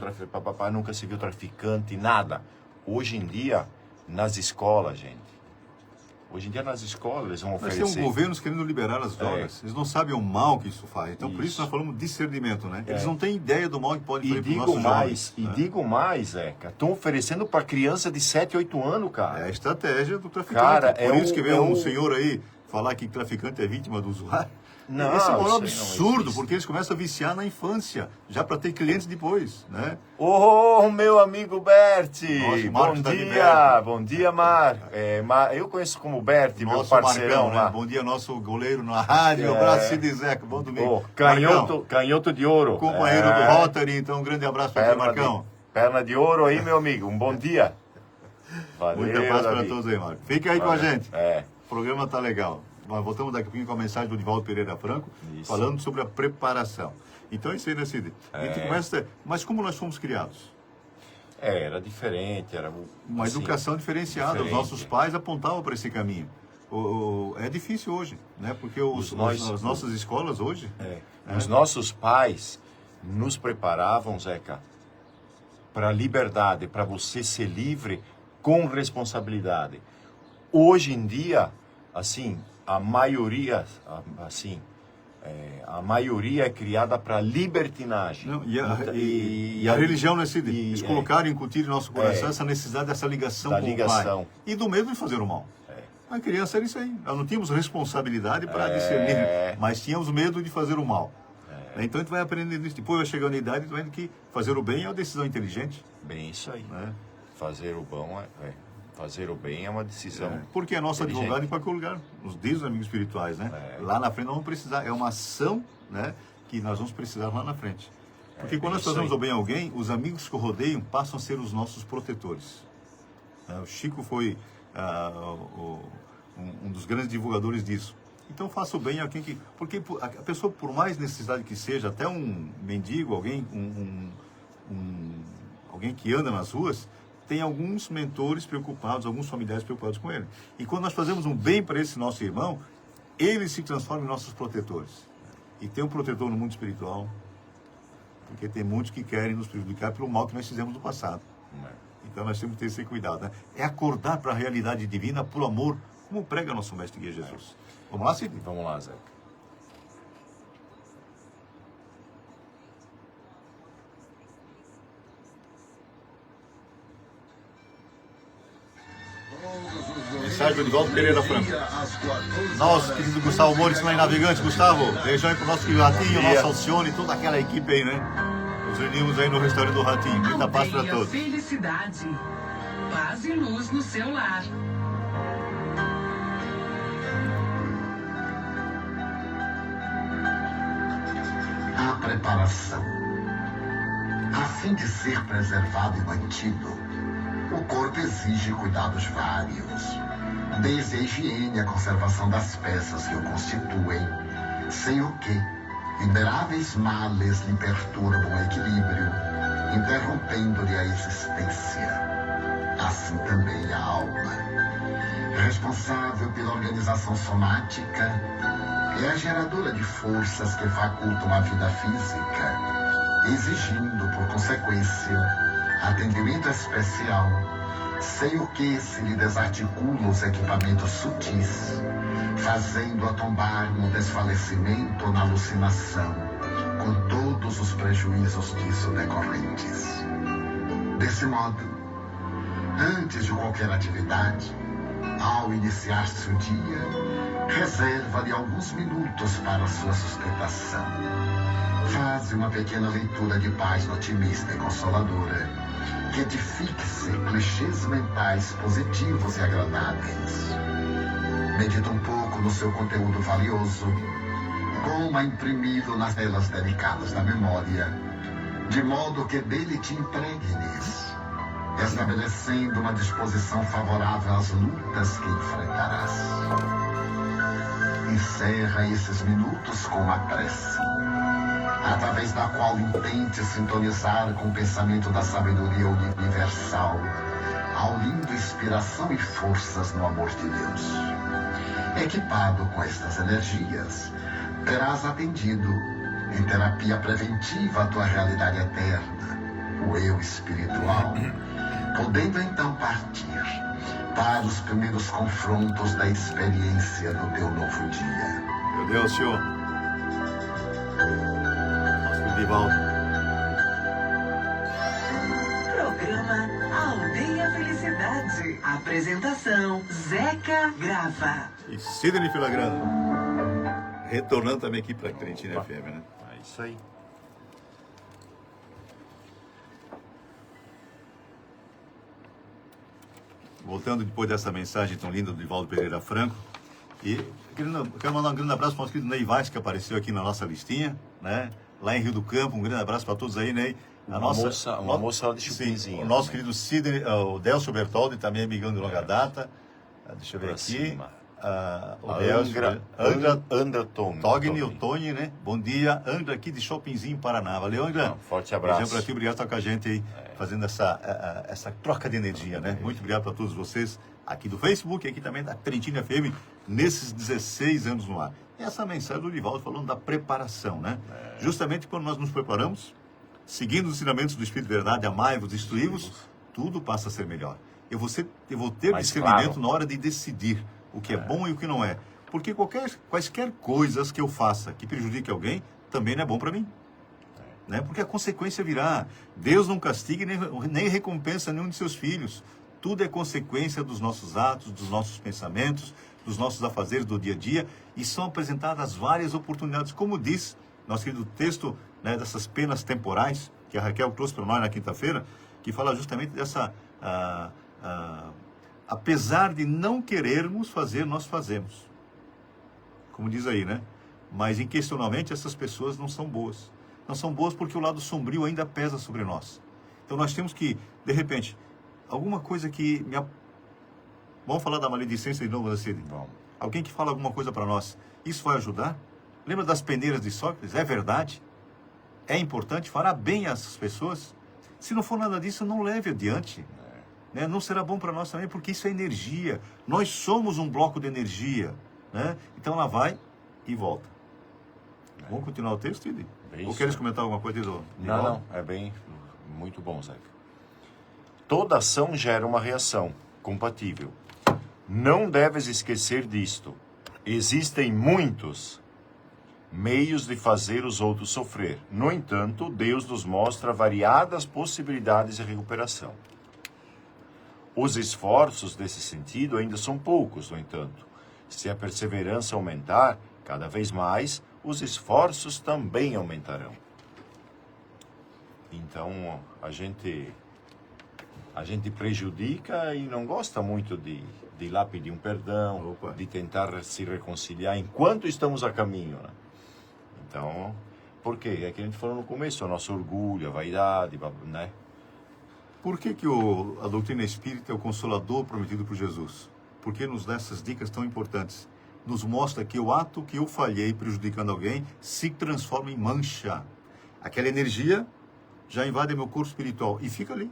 nunca se viu traficante, nada. Hoje em dia, nas escolas, gente. Hoje em dia nas escolas eles vão Nós oferecer. temos governos querendo liberar as drogas. Eles não sabem o mal que isso faz. Então, por isso nós falamos de discernimento, né? Eles não têm ideia do mal que pode fazer para os nossos jovens. Digo mais, Zeca. Estão oferecendo para criança de 7, 8 anos, cara. É a estratégia do traficante. Cara, por isso que vem um senhor aí falar que traficante é vítima do usuário. Não, esse é um isso aí não absurdo, existe. porque eles começam a viciar na infância, já para ter clientes depois, né? Ô, meu amigo Berti! Nosso Bom Marcos tá de dia! Berti. Bom dia, Mar. Eu conheço como Berti, meu Nosso parceirão Marcão, lá. né? Bom dia, nosso goleiro na rádio. Um abraço, Cid Zeca. Bom domingo. Canhoto, Marcão, canhoto de ouro. companheiro do Rotary, então um grande abraço para você, Marcão. Perna de ouro aí, meu amigo. Um bom dia. Valeu, Muito abraço para Davi. todos aí, Marco. Fica aí com a gente. É. O programa tá legal. Nós voltamos daqui a pouquinho com a mensagem do Divaldo Pereira Franco, Isso. falando sobre a preparação. Então é isso aí, né, Cid? A gente começa... Mas como nós fomos criados? Era diferente, era Uma assim, educação diferenciada. diferente. Os nossos pais apontavam para esse caminho. É difícil hoje, né? Porque as nossas escolas hoje... Os nossos pais nos preparavam, Zeca, para a liberdade, para você ser livre com responsabilidade. Hoje em dia, assim, a maioria é criada para libertinagem. Não, e a religião, né, Cid? Eles colocaram, incutiram em nosso coração essa necessidade dessa ligação Da com ligação. o pai. E do medo de fazer o mal. A criança era isso aí. Nós não tínhamos responsabilidade para discernir, mas tínhamos medo de fazer o mal. Então a gente vai aprendendo isso. Depois vai chegando na idade e vai vendo que fazer o bem é uma decisão inteligente. Bem isso aí. Né? Fazer o bom fazer o bem é uma decisão. Porque a nossa inteligente. advogada em qualquer lugar, nos diz os amigos espirituais, né? Lá na frente nós vamos precisar, é uma ação, né, que nós vamos precisar lá na frente. Porque quando nós isso fazemos aí. o bem a alguém, os amigos que o rodeiam passam a ser os nossos protetores. O Chico foi um dos grandes divulgadores disso. Então faça o bem a quem que... Porque a pessoa, por mais necessidade que seja, até um mendigo, alguém que anda nas ruas, tem alguns mentores preocupados, alguns familiares preocupados com ele. E quando nós fazemos um bem para esse nosso irmão, ele se transforma em nossos protetores. E tem um protetor no mundo espiritual, porque tem muitos que querem nos prejudicar pelo mal que nós fizemos no passado. Então nós temos que ter esse cuidado, né? É acordar para a realidade divina por amor, como prega nosso mestre Guia Jesus. Vamos lá, Cid? Vamos lá, Zeca. Mensagem do Divaldo Pereira Franco. Nosso querido Gustavo Moura, lá em Navegante. Gustavo, beijão aí pro nosso querido Ratinho, nosso Alcione, toda aquela equipe aí, né? Nos reunimos aí no restaurante do Ratinho. Muita paz para Aldeia todos. Felicidade. Paz e luz no seu lar. preparação. A fim de ser preservado e mantido, o corpo exige cuidados vários, desde a higiene e a conservação das peças que o constituem, sem o que inumeráveis males lhe perturbam o equilíbrio, interrompendo-lhe a existência. Assim também a alma, responsável pela organização somática, é a geradora de forças que facultam a vida física, exigindo, por consequência, atendimento especial, sem o que se lhe desarticulam os equipamentos sutis, fazendo-a tombar no desfalecimento ou na alucinação, com todos os prejuízos disso decorrentes. Desse modo, antes de qualquer atividade, ao iniciar-se o dia, reserva-lhe alguns minutos para sua sustentação. Faze uma pequena leitura de página otimista e consoladora, que edifique-se clichês mentais positivos e agradáveis. Medita um pouco no seu conteúdo valioso, coma imprimi-lo nas telas delicadas da memória, de modo que dele te impregnes, estabelecendo uma disposição favorável às lutas que enfrentarás. Encerra esses minutos com uma prece, através da qual intente sintonizar com o pensamento da sabedoria universal, aulindo inspiração e forças no amor de Deus. Equipado com estas energias, terás atendido em terapia preventiva a tua realidade eterna, o eu espiritual, podendo então partir para os primeiros confrontos da experiência do teu novo dia. Meu Deus, senhor. Nosso Divaldo. Programa Aldeia Felicidade. Apresentação: Zeca Grava. E Sidney Filagrana. Retornando também aqui para a Trentina FM, né? É isso aí. Voltando depois dessa mensagem tão linda do Divaldo Pereira Franco. E quero mandar um grande abraço para o nosso querido Ney Vaz, que apareceu aqui na nossa listinha, né? Lá em Rio do Campo. Um grande abraço para todos aí, Ney. Uma moça lá de Chupinzinho. O nosso querido Sidney, o Delcio Bertoldi, também amigão de longa data. Deixa eu ver aqui. O Delcio. Angra Togni, o Tony, né? Bom dia, Angra aqui de Shoppingzinho, Paraná. Valeu, Angra. Forte abraço. Beijão pra ti, obrigado por estar com a gente aí, fazendo essa troca de energia, né? Muito obrigado para todos vocês aqui do Facebook e aqui também da Trentina FM, nesses 16 anos no ar. E essa mensagem do Divaldo falando da preparação, né? Justamente quando nós nos preparamos, seguindo os ensinamentos do Espírito de Verdade, amai-vos, instruí-vos, tudo passa a ser melhor. Eu vou ter Mas discernimento claro, na hora de decidir o que é bom e o que não é. Porque quaisquer coisas que eu faça que prejudique alguém, também não é bom para mim. Né? Porque a consequência virá. Deus não castiga nem recompensa nenhum de seus filhos. Tudo é consequência dos nossos atos, dos nossos pensamentos, dos nossos afazeres do dia a dia. E são apresentadas várias oportunidades. Como diz nosso querido texto, né, dessas penas temporais, que a Raquel trouxe para nós na quinta-feira, que fala justamente dessa... apesar de não querermos fazer, nós fazemos. Como diz aí, né? Mas, inquestionavelmente, essas pessoas não são boas. Não são boas porque o lado sombrio ainda pesa sobre nós. Então, nós temos que, de repente, alguma coisa que... Vamos falar da maledicência de novo, Cid? Vamos. Alguém que fala alguma coisa para nós, isso vai ajudar? Lembra das peneiras de Sócrates? É verdade? É importante? Fará bem às pessoas? Se não for nada disso, não leve adiante. Né? Não será bom para nós também, porque isso é energia. Nós somos um bloco de energia. Né? Então ela vai e volta. Vamos continuar o texto, Idi? Ou queres comentar alguma coisa? Não, é bem, muito bom, Zeca. Toda ação gera uma reação compatível. Não deves esquecer disto. Existem muitos meios de fazer os outros sofrer. No entanto, Deus nos mostra variadas possibilidades de recuperação. Os esforços nesse sentido ainda são poucos, no entanto. Se a perseverança aumentar cada vez mais, os esforços também aumentarão. Então, a gente prejudica e não gosta muito de ir lá pedir um perdão, de tentar se reconciliar enquanto estamos a caminho, né? Então, Por quê? É que a gente falou no começo, o nosso orgulho, a vaidade, né? Por que que a doutrina espírita é o consolador prometido por Jesus? Porque nos dá essas dicas tão importantes. Nos mostra que o ato que eu falhei prejudicando alguém se transforma em mancha. Aquela energia já invade meu corpo espiritual e fica ali.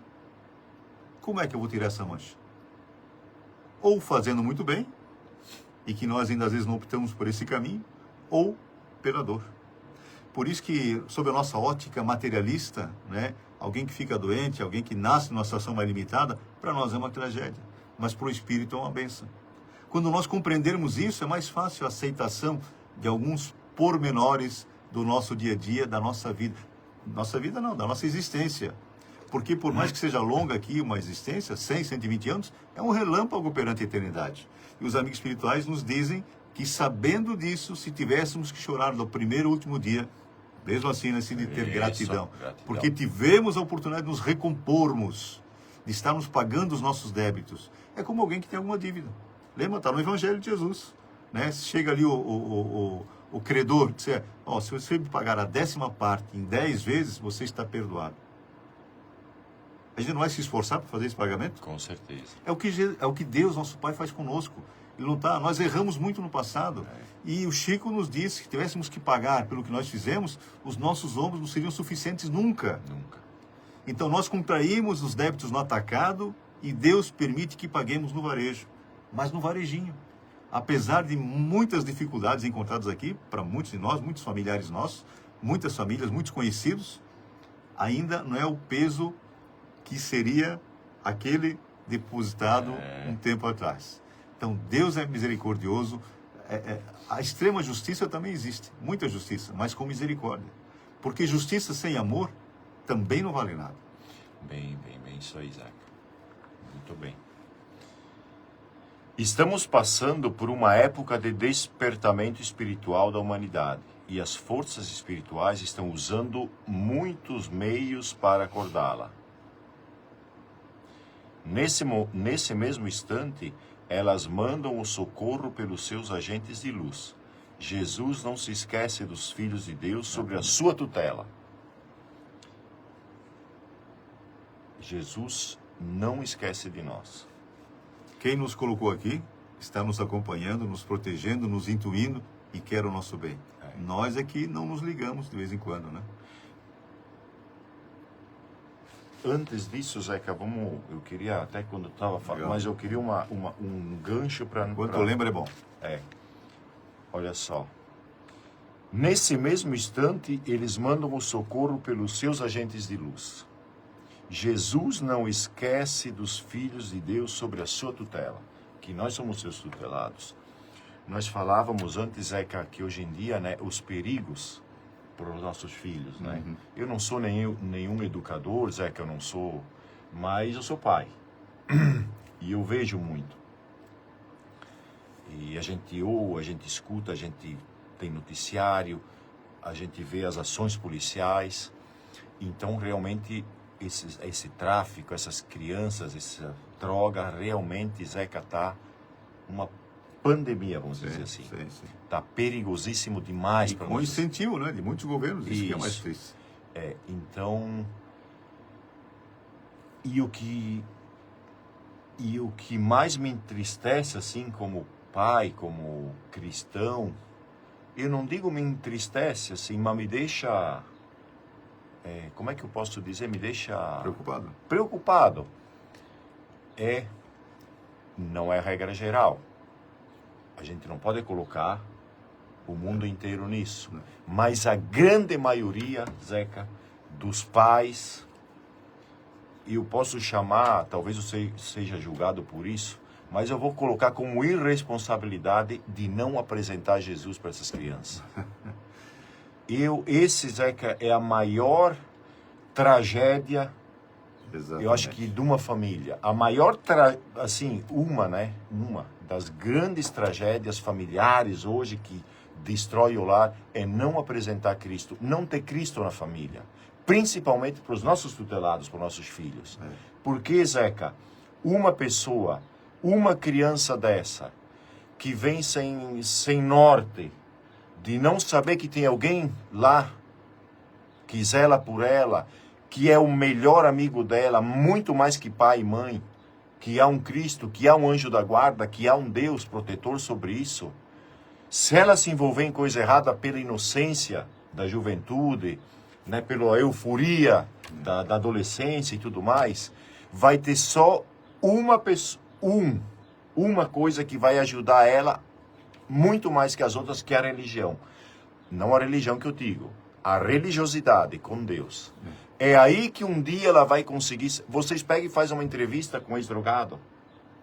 Como é que eu vou tirar essa mancha? Ou fazendo muito bem, e que nós ainda às vezes não optamos por esse caminho, ou pela dor. Por isso que, sob a nossa ótica materialista, né, alguém que fica doente, alguém que nasce numa situação mais limitada, para nós é uma tragédia, mas para o espírito é uma bênção. Quando nós compreendermos isso, é mais fácil a aceitação de alguns pormenores do nosso dia a dia, da nossa vida. Nossa vida não, da nossa existência. Porque por mais que seja longa aqui uma existência, 100, 120 anos, é um relâmpago perante a eternidade. E os amigos espirituais nos dizem que, sabendo disso, se tivéssemos que chorar no primeiro e último dia, mesmo assim, assim de ter gratidão. Porque tivemos a oportunidade de nos recompormos, de estarmos pagando os nossos débitos. É como alguém que tem alguma dívida. Lembra? Está no Evangelho de Jesus. Né? Chega ali o credor, diz, se você me pagar a 10ª parte em 10 vezes, você está perdoado. A gente não vai se esforçar para fazer esse pagamento? Com certeza. É o que Deus, nosso Pai, faz conosco. Ele não tá, nós erramos muito no passado. E o Chico nos disse que tivéssemos que pagar pelo que nós fizemos, os nossos ombros não seriam suficientes nunca. Nunca. Então nós contraímos os débitos no atacado e Deus permite que paguemos no varejo. Mas no varejinho. Apesar de muitas dificuldades encontradas aqui, para muitos de nós, muitos familiares nossos, muitas famílias, muitos conhecidos, ainda não é o peso que seria aquele depositado um tempo atrás. Então, Deus é misericordioso. A extrema justiça também existe, muita justiça, mas com misericórdia. Porque justiça sem amor também não vale nada. Bem, isso aí, Zeca. Muito bem. Estamos passando por uma época de despertamento espiritual da humanidade e as forças espirituais estão usando muitos meios para acordá-la. Nesse mesmo instante, elas mandam o socorro pelos seus agentes de luz. Jesus não se esquece dos filhos de Deus sobre a sua tutela. Jesus não esquece de nós. Quem nos colocou aqui está nos acompanhando, nos protegendo, nos intuindo e quer o nosso bem. Nós aqui não nos ligamos de vez em quando, né? Antes disso, Zeca, eu queria, até quando estava falando, mas eu queria um gancho para... Quanto lembra é bom. Olha só. Nesse mesmo instante, eles mandam o socorro pelos seus agentes de luz. Jesus não esquece dos filhos de Deus sobre a sua tutela, que nós somos seus tutelados. Nós falávamos antes, Zeca, que hoje em dia, né, os perigos para os nossos filhos, né? Eu não sou nenhum educador, Zeca, eu não sou, mas eu sou pai. E eu vejo muito. E a gente ouve, a gente escuta, a gente tem noticiário, a gente vê as ações policiais. Então, realmente, esse tráfico, essas crianças, essa droga, realmente, Zeca, tá uma pandemia, vamos dizer assim. Está perigosíssimo demais para nós. Com incentivo, né, de muitos governos, isso que é mais triste. Então, e o que mais me entristece, assim, como pai, como cristão, eu não digo me entristece, assim, mas me deixa, como é que eu posso dizer, me deixa... Preocupado. Não é regra geral. A gente não pode colocar o mundo inteiro nisso. Mas a grande maioria, Zeca, dos pais, e eu posso chamar, talvez eu seja julgado por isso, mas eu vou colocar como irresponsabilidade de não apresentar Jesus para essas crianças. Esse, Zeca, é a maior tragédia, eu acho que de uma família. A maior, uma das grandes tragédias familiares hoje que destrói o lar é não apresentar Cristo, não ter Cristo na família. Principalmente para os nossos tutelados, para os nossos filhos. Porque, Zeca, uma criança dessa, que vem sem norte, de não saber que tem alguém lá que zela por ela, que é o melhor amigo dela, muito mais que pai e mãe, que há um Cristo, que há um anjo da guarda, que há um Deus protetor sobre isso, se ela se envolver em coisa errada pela inocência da juventude, né, pela euforia da adolescência e tudo mais, vai ter só uma pessoa, uma coisa que vai ajudar ela muito mais que as outras, que é a religião. Não a religião que eu digo, a religiosidade com Deus. É aí que um dia ela vai conseguir... Vocês pegam e fazem uma entrevista com um ex-drogado,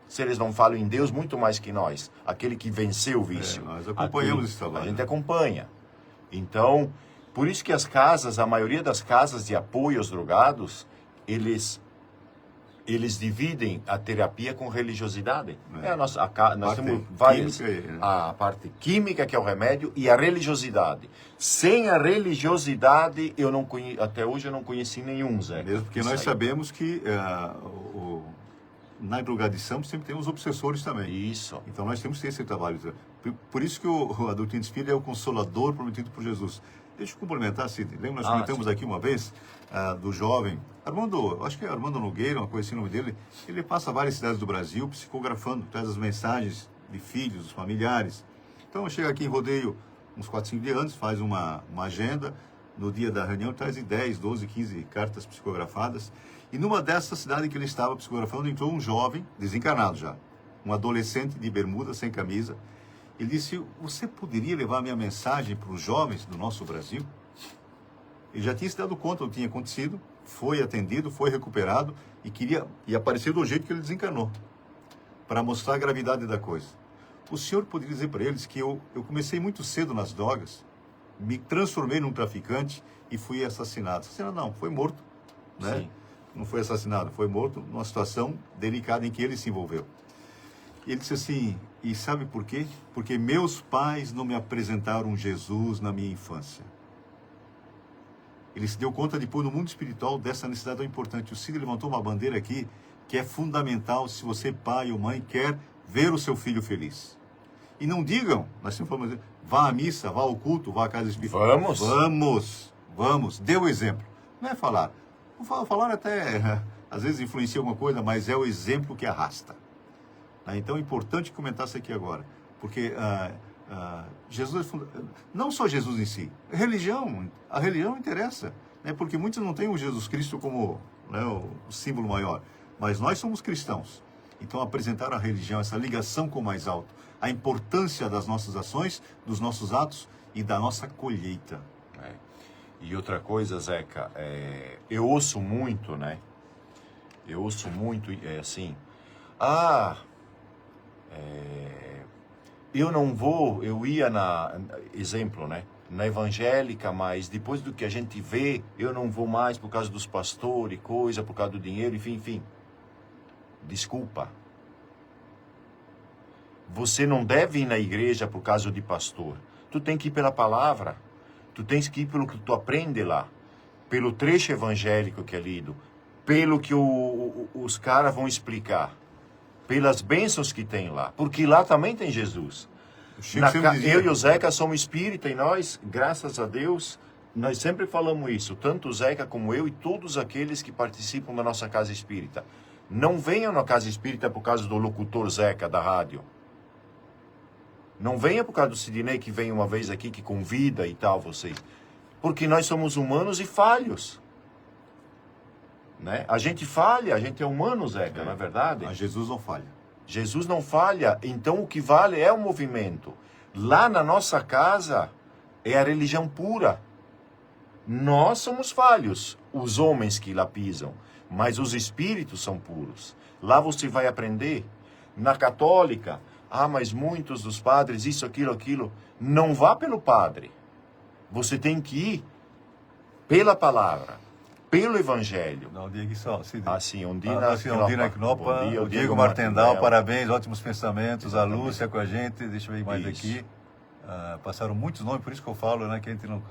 se eles não falam em Deus muito mais que nós, aquele que venceu o vício. Nós acompanhamos esse trabalho. A gente acompanha. Então, por isso que as casas, a maioria das casas de apoio aos drogados, eles dividem a terapia com religiosidade. Nós temos várias. Química, né? A parte química, que é o remédio, e a religiosidade. Sem a religiosidade, até hoje eu não conheci nenhum, Zé. Mesmo porque nós sabemos que na drogadição sempre tem os obsessores também. Isso. Então nós temos que ter esse trabalho. Por isso que o Adultinho Espírita é o consolador prometido por Jesus. Deixa eu complementar, Cid. Lembra, nós comentamos aqui uma vez do jovem Armando, acho que é Armando Nogueira, uma coisa assim, o nome dele. Ele passa várias cidades do Brasil psicografando, traz as mensagens de filhos, dos familiares. Então chega aqui em Rodeio uns 4, 5 dias antes, faz uma agenda. No dia da reunião traz 10, 12, 15 cartas psicografadas. E numa dessas cidades que ele estava psicografando, entrou um jovem, desencarnado já, um adolescente de bermuda, sem camisa. Ele disse: você poderia levar a minha mensagem para os jovens do nosso Brasil? Ele já tinha se dado conta do que tinha acontecido, foi atendido, foi recuperado e apareceu do jeito que ele desencarnou, para mostrar a gravidade da coisa. O senhor poderia dizer para eles que eu comecei muito cedo nas drogas, me transformei num traficante e fui assassinado. Assassinado não, foi morto, né? Sim. Não foi assassinado, foi morto numa situação delicada em que ele se envolveu. E ele disse assim: e sabe por quê? Porque meus pais não me apresentaram Jesus na minha infância. Ele se deu conta depois no mundo espiritual dessa necessidade tão importante. O Cid levantou uma bandeira aqui que é fundamental se você, pai ou mãe, quer ver o seu filho feliz. E não digam, nós sempre falamos, vá à missa, vá ao culto, vá à casa espiritual. Vamos, dê o exemplo. Não é falar. Falar até, às vezes, influencia alguma coisa, mas é o exemplo que arrasta. Então é importante comentar isso aqui agora, porque Jesus, não só Jesus em si, a religião interessa, né? Porque muitos não têm o Jesus Cristo como, né, o símbolo maior, mas nós somos cristãos. Então apresentar a religião, essa ligação com o mais alto, a importância das nossas ações, dos nossos atos e da nossa colheita. E outra coisa, Zeca, eu ouço muito, né? Assim, eu ia exemplo, né? Na evangélica, mas depois do que a gente vê, eu não vou mais por causa dos pastores, por causa do dinheiro, enfim. Desculpa. Você não deve ir na igreja por causa de pastor. Tu tem que ir pela palavra. Tu tens que ir pelo que tu aprende lá. Pelo trecho evangélico que é lido. Pelo que os caras vão explicar. Pelas bênçãos que tem lá. Porque lá também tem Jesus. Eu e o Zeca somos espírita e nós, graças a Deus, nós sempre falamos isso. Tanto o Zeca como eu e todos aqueles que participam da nossa casa espírita. Não venham na casa espírita por causa do locutor Zeca da rádio. Não venha por causa do Sidney que vem uma vez aqui, que convida e tal, vocês. Porque nós somos humanos e falhos. Né? A gente falha, a gente é humano, Zeca, não é verdade? Mas Jesus não falha. Jesus não falha, então o que vale é o movimento. Lá na nossa casa é a religião pura. Nós somos falhos, os homens que lá pisam, mas os espíritos são puros. Lá você vai aprender. Na católica, mas muitos dos padres, isso, aquilo. Não vá pelo padre. Você tem que ir pela palavra, pelo evangelho. Não, Diego, só. Sim, Ondina Knopa, o Diego Martendal, parabéns, ótimos pensamentos. A Lúcia com a gente, deixa eu ver mais aqui. Passaram muitos nomes, por isso que eu falo, né, que a gente não...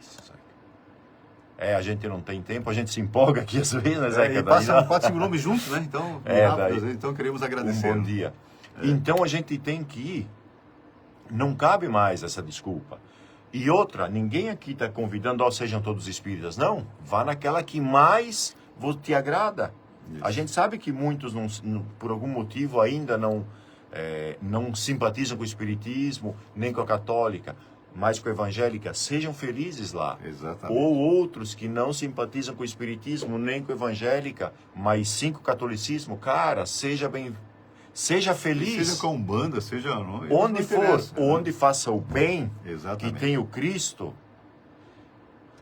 Isso. A gente não tem tempo, a gente se empolga aqui às vezes, né, Zeca? E passam 4, 5 nomes juntos, né? Então, então queremos agradecer. Bom dia. Então a gente tem que ir. Não cabe mais essa desculpa. E outra, ninguém aqui está convidando, ó, sejam todos espíritas. Não, vá naquela que mais te agrada. Isso. A gente sabe que muitos, por algum motivo, ainda não simpatizam com o espiritismo, nem com a católica, mas com a evangélica. Sejam felizes lá. Exatamente. Ou outros que não simpatizam com o espiritismo, nem com a evangélica, mas sim com o catolicismo. Cara, seja feliz. Seja com Umbanda, seja... Onde for, onde faça o bem, Exatamente. que tem o Cristo,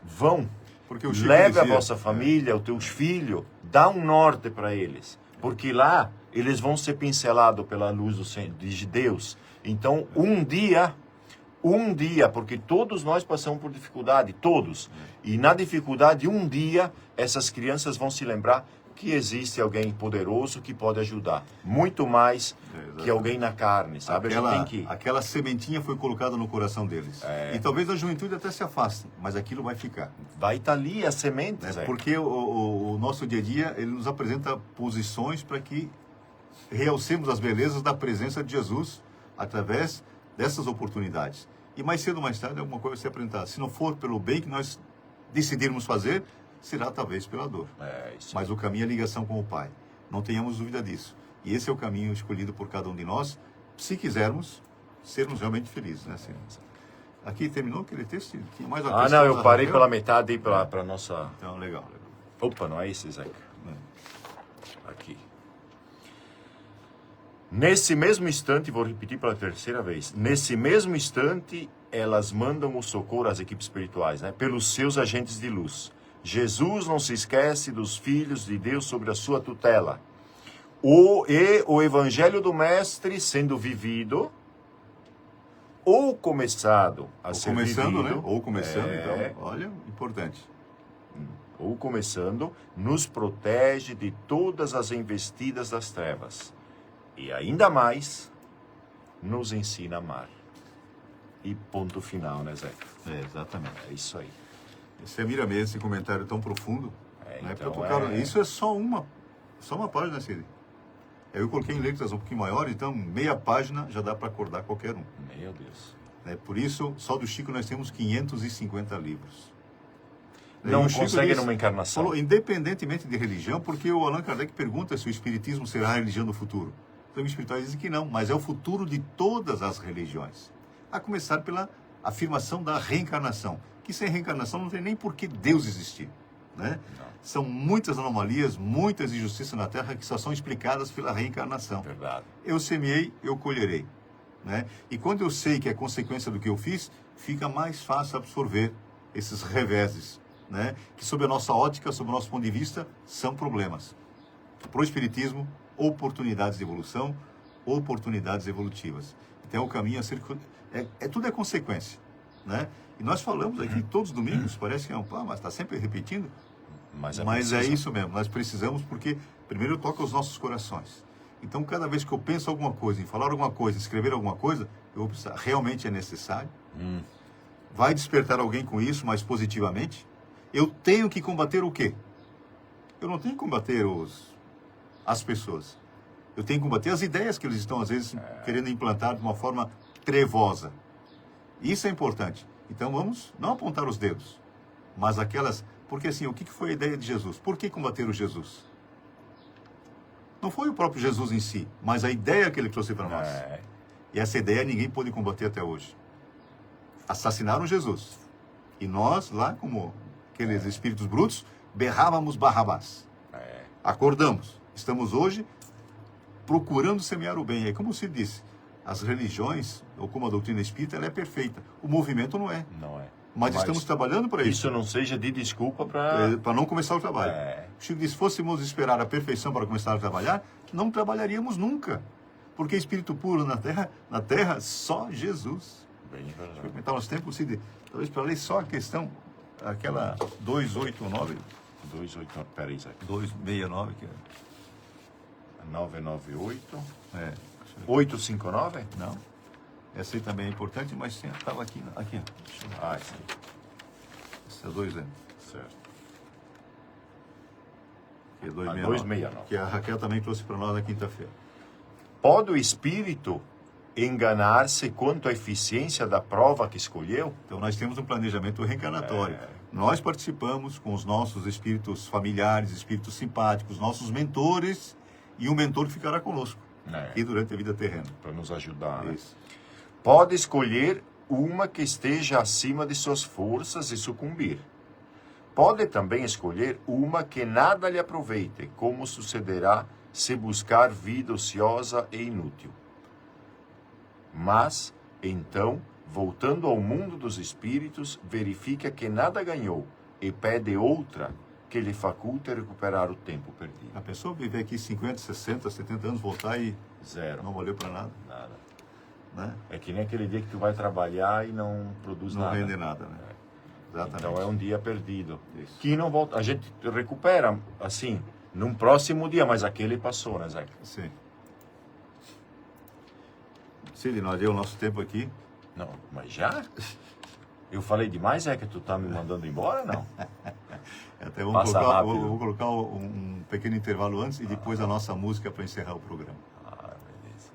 vão. Porque o Chico Leve a dizia, vossa família, os teus filhos, dá um norte para eles. Porque lá, eles vão ser pincelados pela luz de Deus. Então, um dia, porque todos nós passamos por dificuldade, todos. E na dificuldade, um dia, essas crianças vão se lembrar que existe alguém poderoso que pode ajudar. Muito mais que alguém na carne, sabe? Aquela sementinha foi colocada no coração deles. E talvez a juventude até se afaste, mas aquilo vai ficar. Vai estar ali as sementes. Porque o nosso dia a dia, ele nos apresenta posições para que realcemos as belezas da presença de Jesus através dessas oportunidades. E mais cedo ou mais tarde, alguma coisa vai ser apresentada. Se não for pelo bem que nós decidirmos fazer, será talvez pela dor. Mas o caminho é a ligação com o Pai. Não tenhamos dúvida disso. E esse é o caminho escolhido por cada um de nós, se quisermos sermos realmente felizes, né, Senhor? Aqui terminou aquele texto? Tinha mais uma questão, não, eu parei pela metade aí para nossa... Então, legal. Opa, não é esse, Zeca? Aqui. Nesse mesmo instante, vou repetir pela terceira vez, nesse mesmo instante, elas mandam o socorro às equipes espirituais, né, pelos seus agentes de luz. Jesus não se esquece dos filhos de Deus sobre a sua tutela. E o evangelho do Mestre sendo vivido, ou começado a ser vivido... Né? Ou começando, então, olha, importante. Ou começando, nos protege de todas as investidas das trevas. E ainda mais, nos ensina a amar. E ponto final, né, Zé? Exatamente. É isso aí. Você mira mesmo esse comentário tão profundo. Né? Então Isso é só uma página, Cid. Eu coloquei em letras um pouquinho maiores, então meia página já dá para acordar qualquer um. Meu Deus. Por isso, só do Chico nós temos 550 livros. Não consegue numa encarnação. Falou, independentemente de religião, porque o Allan Kardec pergunta se o espiritismo será a religião do futuro. Então os espirituais dizem que não, mas é o futuro de todas as religiões. A começar pela afirmação da reencarnação, que sem reencarnação não tem nem por que Deus existir. Né? São muitas anomalias, muitas injustiças na Terra que só são explicadas pela reencarnação. Verdade. Eu semeei, eu colherei. Né? E quando eu sei que é consequência do que eu fiz, fica mais fácil absorver esses reveses, né? Que sob a nossa ótica, sob o nosso ponto de vista, são problemas. Para o Espiritismo, oportunidades de evolução, oportunidades evolutivas. Então o caminho a ser... tudo é consequência. Né? E nós falamos aqui todos os domingos, parece que mas está sempre repetindo, mas é isso mesmo, nós precisamos porque primeiro toca os nossos corações. Então cada vez que eu penso alguma coisa, em falar alguma coisa, escrever alguma coisa, eu vou pensar, realmente é necessário? Vai despertar alguém com isso mais positivamente? Eu tenho que combater o quê? Eu não tenho que combater as pessoas. Eu tenho que combater as ideias que eles estão, às vezes, querendo implantar de uma forma trevosa. Isso é importante. Então vamos não apontar os dedos, mas aquelas... Porque assim, o que foi a ideia de Jesus? Por que combater o Jesus? Não foi o próprio Jesus em si, mas a ideia que ele trouxe para nós. E essa ideia ninguém pôde combater até hoje. Assassinaram Jesus. E nós, lá como aqueles espíritos brutos, berrávamos Barrabás. Acordamos. Estamos hoje procurando semear o bem. É como se disse, as religiões, ou como a doutrina espírita, ela é perfeita. O movimento não é. Não é. Mas estamos trabalhando para isso. Isso não seja de desculpa para não começar o trabalho. O Chico disse, se fôssemos esperar a perfeição para começar a trabalhar, não trabalharíamos nunca. Porque espírito puro na terra só Jesus. Bem verdade. Deixa eu comentar uns tempos, Cid, talvez para ler só a questão, aquela 289. 289, peraí, Zé. 269, que é... 998. 859? Não. Essa aí também é importante, mas estava aqui. Aqui. Sim. Essa é 2 anos. Certo. Que é 269. 269. Que a Raquel também trouxe para nós na quinta-feira. Pode o espírito enganar-se quanto à eficiência da prova que escolheu? Então nós temos um planejamento reencarnatório. Nós participamos com os nossos espíritos familiares, espíritos simpáticos, nossos mentores e um mentor que ficará conosco aqui durante a vida terrena. Para nos ajudar. Né? Isso. Pode escolher uma que esteja acima de suas forças e sucumbir. Pode também escolher uma que nada lhe aproveite, como sucederá se buscar vida ociosa e inútil. Mas, então, voltando ao mundo dos espíritos, verifica que nada ganhou e pede outra que lhe faculte recuperar o tempo perdido. A pessoa viver aqui 50, 60, 70 anos, voltar e Zero. não valeu para nada. Nada. Né? É que nem aquele dia que tu vai trabalhar e não produz Não nada. rende nada, né? Exatamente. Então é um dia perdido. Isso. Que não volta. A gente recupera, assim, num próximo dia, mas aquele passou, né, Zeca? Sim. Cid, nós deu o nosso tempo aqui. Não, mas já? Eu falei demais, Zeca? Tu tá me mandando embora, não? Até vamos Passa colocar, rápido. vou colocar um pequeno intervalo antes e depois a nossa música para encerrar o programa. Ah, beleza.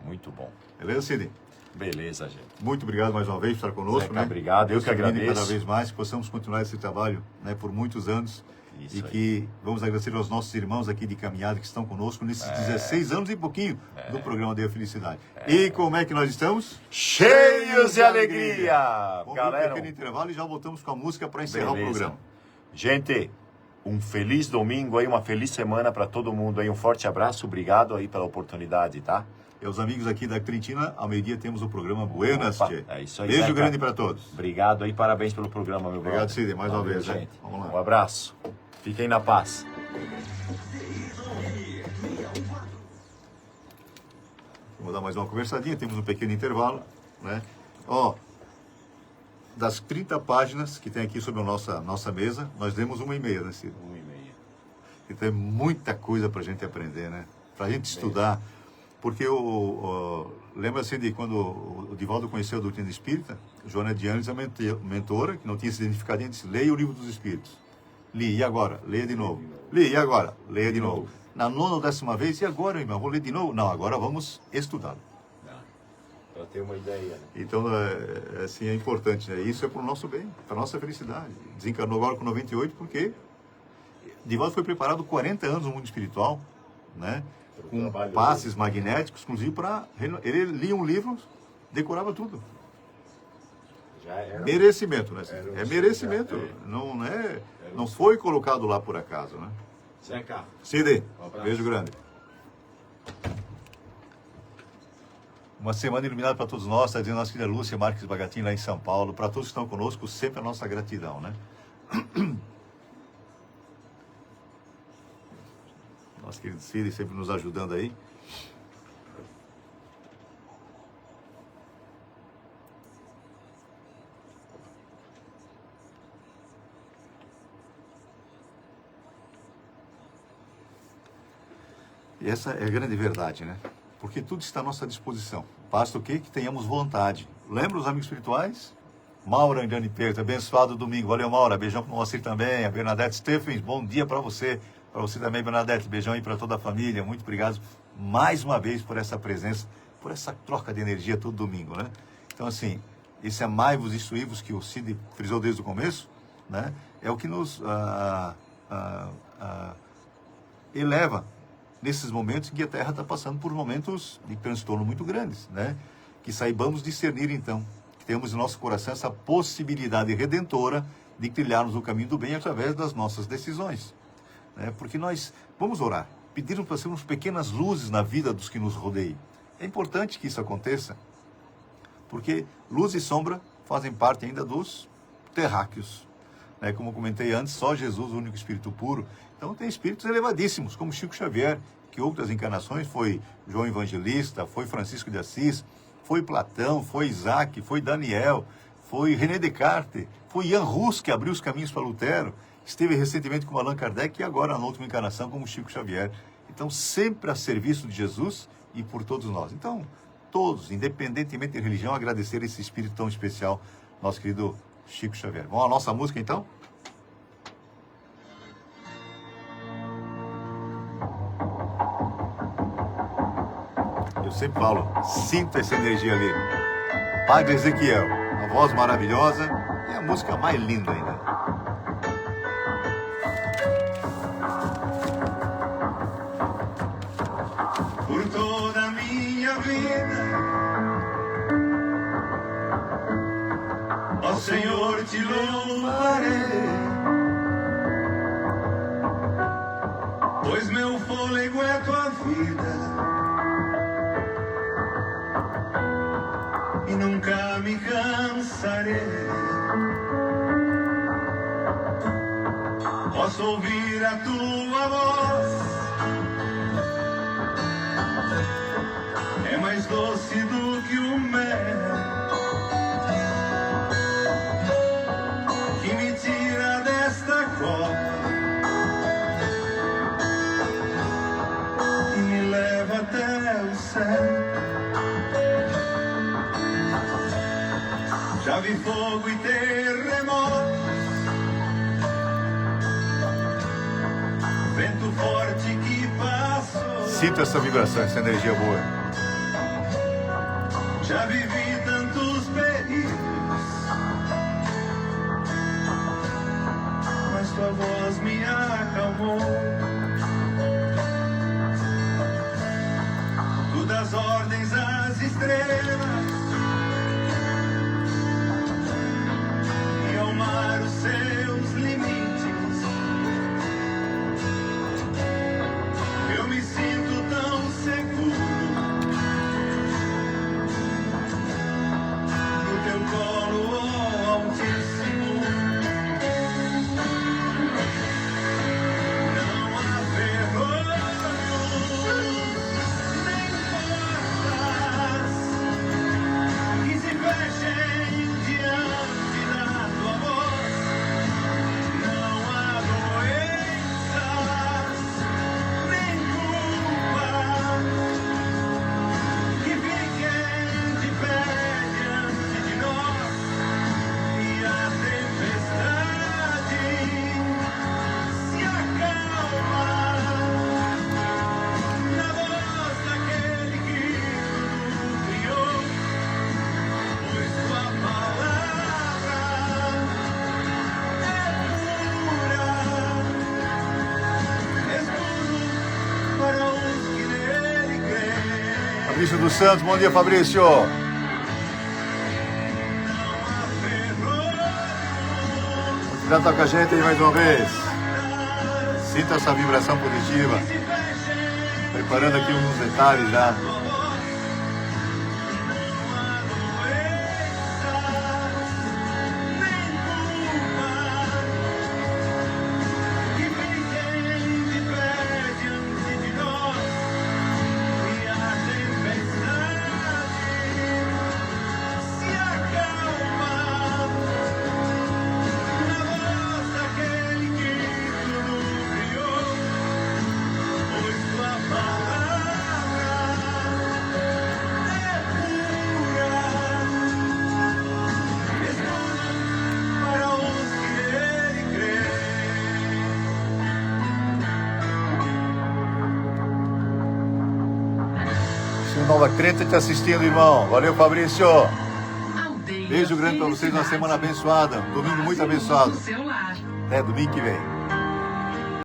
Muito bom. Beleza, Cid? Beleza, gente. Muito obrigado mais uma vez por estar conosco. Zeca, né? obrigado. Eu Deus que ilumine agradeço. cada vez mais, que possamos continuar esse trabalho, né, por muitos anos. Isso e aí. que vamos agradecer aos nossos irmãos aqui de caminhada que estão conosco nesses 16 anos e pouquinho do programa Dê a Felicidade. E como é que nós estamos? Cheios de alegria! Vamos Galera, ver um pequeno intervalo e já voltamos com a música para encerrar o beleza. programa. Gente, um feliz domingo aí, uma feliz semana para todo mundo aí. Um forte abraço, obrigado aí pela oportunidade, tá? E aos amigos aqui da Argentina, ao meio-dia temos o programa Buenas, Opa, Tchê. é isso aí, Beijo Zeca. grande para todos. Obrigado aí, parabéns pelo programa, meu Obrigado, brother. Cid, mais uma Valeu, vez, né? gente. Vamos lá. Um abraço. Fiquem na paz. Vamos dar mais uma conversadinha, temos um pequeno intervalo, né? Ó, das 30 páginas que tem aqui sobre a nossa mesa, nós demos 1,5, né, Cid? 1h30. Então é muita coisa para a gente aprender, né? Para a gente estudar. Porque lembra assim de quando o Divaldo conheceu a doutrina espírita, Joana de Anjos, a mentora, que não tinha se identificado, disse: leia o livro dos espíritos. Li, e agora? Leia de novo. Li, e agora? Leia de novo. Na 9ª ou 10ª vez, e agora, irmão? Vou ler de novo? Não, agora vamos estudá-lo. Para ter uma ideia, né? Então, assim, é importante, né? Isso é para o nosso bem, para a nossa felicidade. Desencarnou agora com 98, porque Divaldo foi preparado 40 anos no mundo espiritual, né? Com passes magnéticos, inclusive para... Ele lia um livro, decorava tudo. Já era. Merecimento, né? Era um É merecimento. é. Não foi colocado lá por acaso, né? Zeca. Cid, abraço. beijo grande. Uma semana iluminada para todos nós, está dizendo a nossa filha Lúcia Marques Bagatin, lá em São Paulo. Para todos que estão conosco, sempre a nossa gratidão, né? Nosso querido Cid sempre nos ajudando aí. E essa é a grande verdade, né? Porque tudo está à nossa disposição. Basta o quê? Que tenhamos vontade. Lembra os amigos espirituais? Maura Andiane Perto, abençoado domingo. Valeu, Maura. Beijão para o Moacir também. A Bernadette Stephens, bom dia para você. Para você também, Bernadette. Beijão aí para toda a família. Muito obrigado mais uma vez por essa presença, por essa troca de energia todo domingo, né? Então, assim, esse amai-vos e instruí-vos que o Cid frisou desde o começo, né? É o que nos eleva nesses momentos em que a Terra está passando por momentos de transtorno muito grandes, né? Que saibamos discernir, então, que temos em nosso coração essa possibilidade redentora de trilharmos o caminho do bem através das nossas decisões, né? Porque nós vamos orar, pedirmos para sermos pequenas luzes na vida dos que nos rodeiam. É importante que isso aconteça, porque luz e sombra fazem parte ainda dos terráqueos, né? Como eu comentei antes, só Jesus, o único espírito puro. Então tem espíritos elevadíssimos, como Chico Xavier, que outras encarnações foi João Evangelista, foi Francisco de Assis, foi Platão, foi Isaac, foi Daniel, foi René Descartes, foi Jan Hus, que abriu os caminhos para Lutero, esteve recentemente com Allan Kardec e agora na última encarnação como Chico Xavier. Então sempre a serviço de Jesus e por todos nós. Então todos, independentemente de religião, agradecer esse espírito tão especial, nosso querido Chico Xavier. Vamos à nossa música então? sempre falo, sinta essa energia ali. Padre Ezequiel, a voz maravilhosa e a música mais linda ainda. Por toda a minha vida, ó Senhor, te louvarei, pois meu fôlego é tua vida e nunca me cansarei. Posso ouvir a tua voz, é mais doce do que o mel, que me tira desta cova e me leva até o céu. Já vi fogo e terremotos, vento forte que passou. Sinta essa vibração, essa energia boa. Já vivi tantos perigos, mas tua voz me acalmou. Tu das ordens às estrelas e ao mar os seus limites. Eu me sinto tão seguro no teu colo, ó Altíssimo. Não há vergonhos nem portas que se fechem diante da tua voz. Não há doenças nem culpa que fiquem de pé diante de nós. E a tempestade se acalma na voz daquele que tudo criou, pois tua palavra é escudo para os que nele creem. Fabrício dos Santos, bom dia, Fabrício. Não há vergonha. Já tá com a gente aí mais uma vez. Sinta essa vibração positiva. Preparando aqui uns detalhes já. Nova Treta te assistindo, irmão. Valeu, Fabrício. Aldeia Beijo grande pra vocês, uma semana abençoada. Domingo muito abençoado. No seu lar. Até domingo que vem.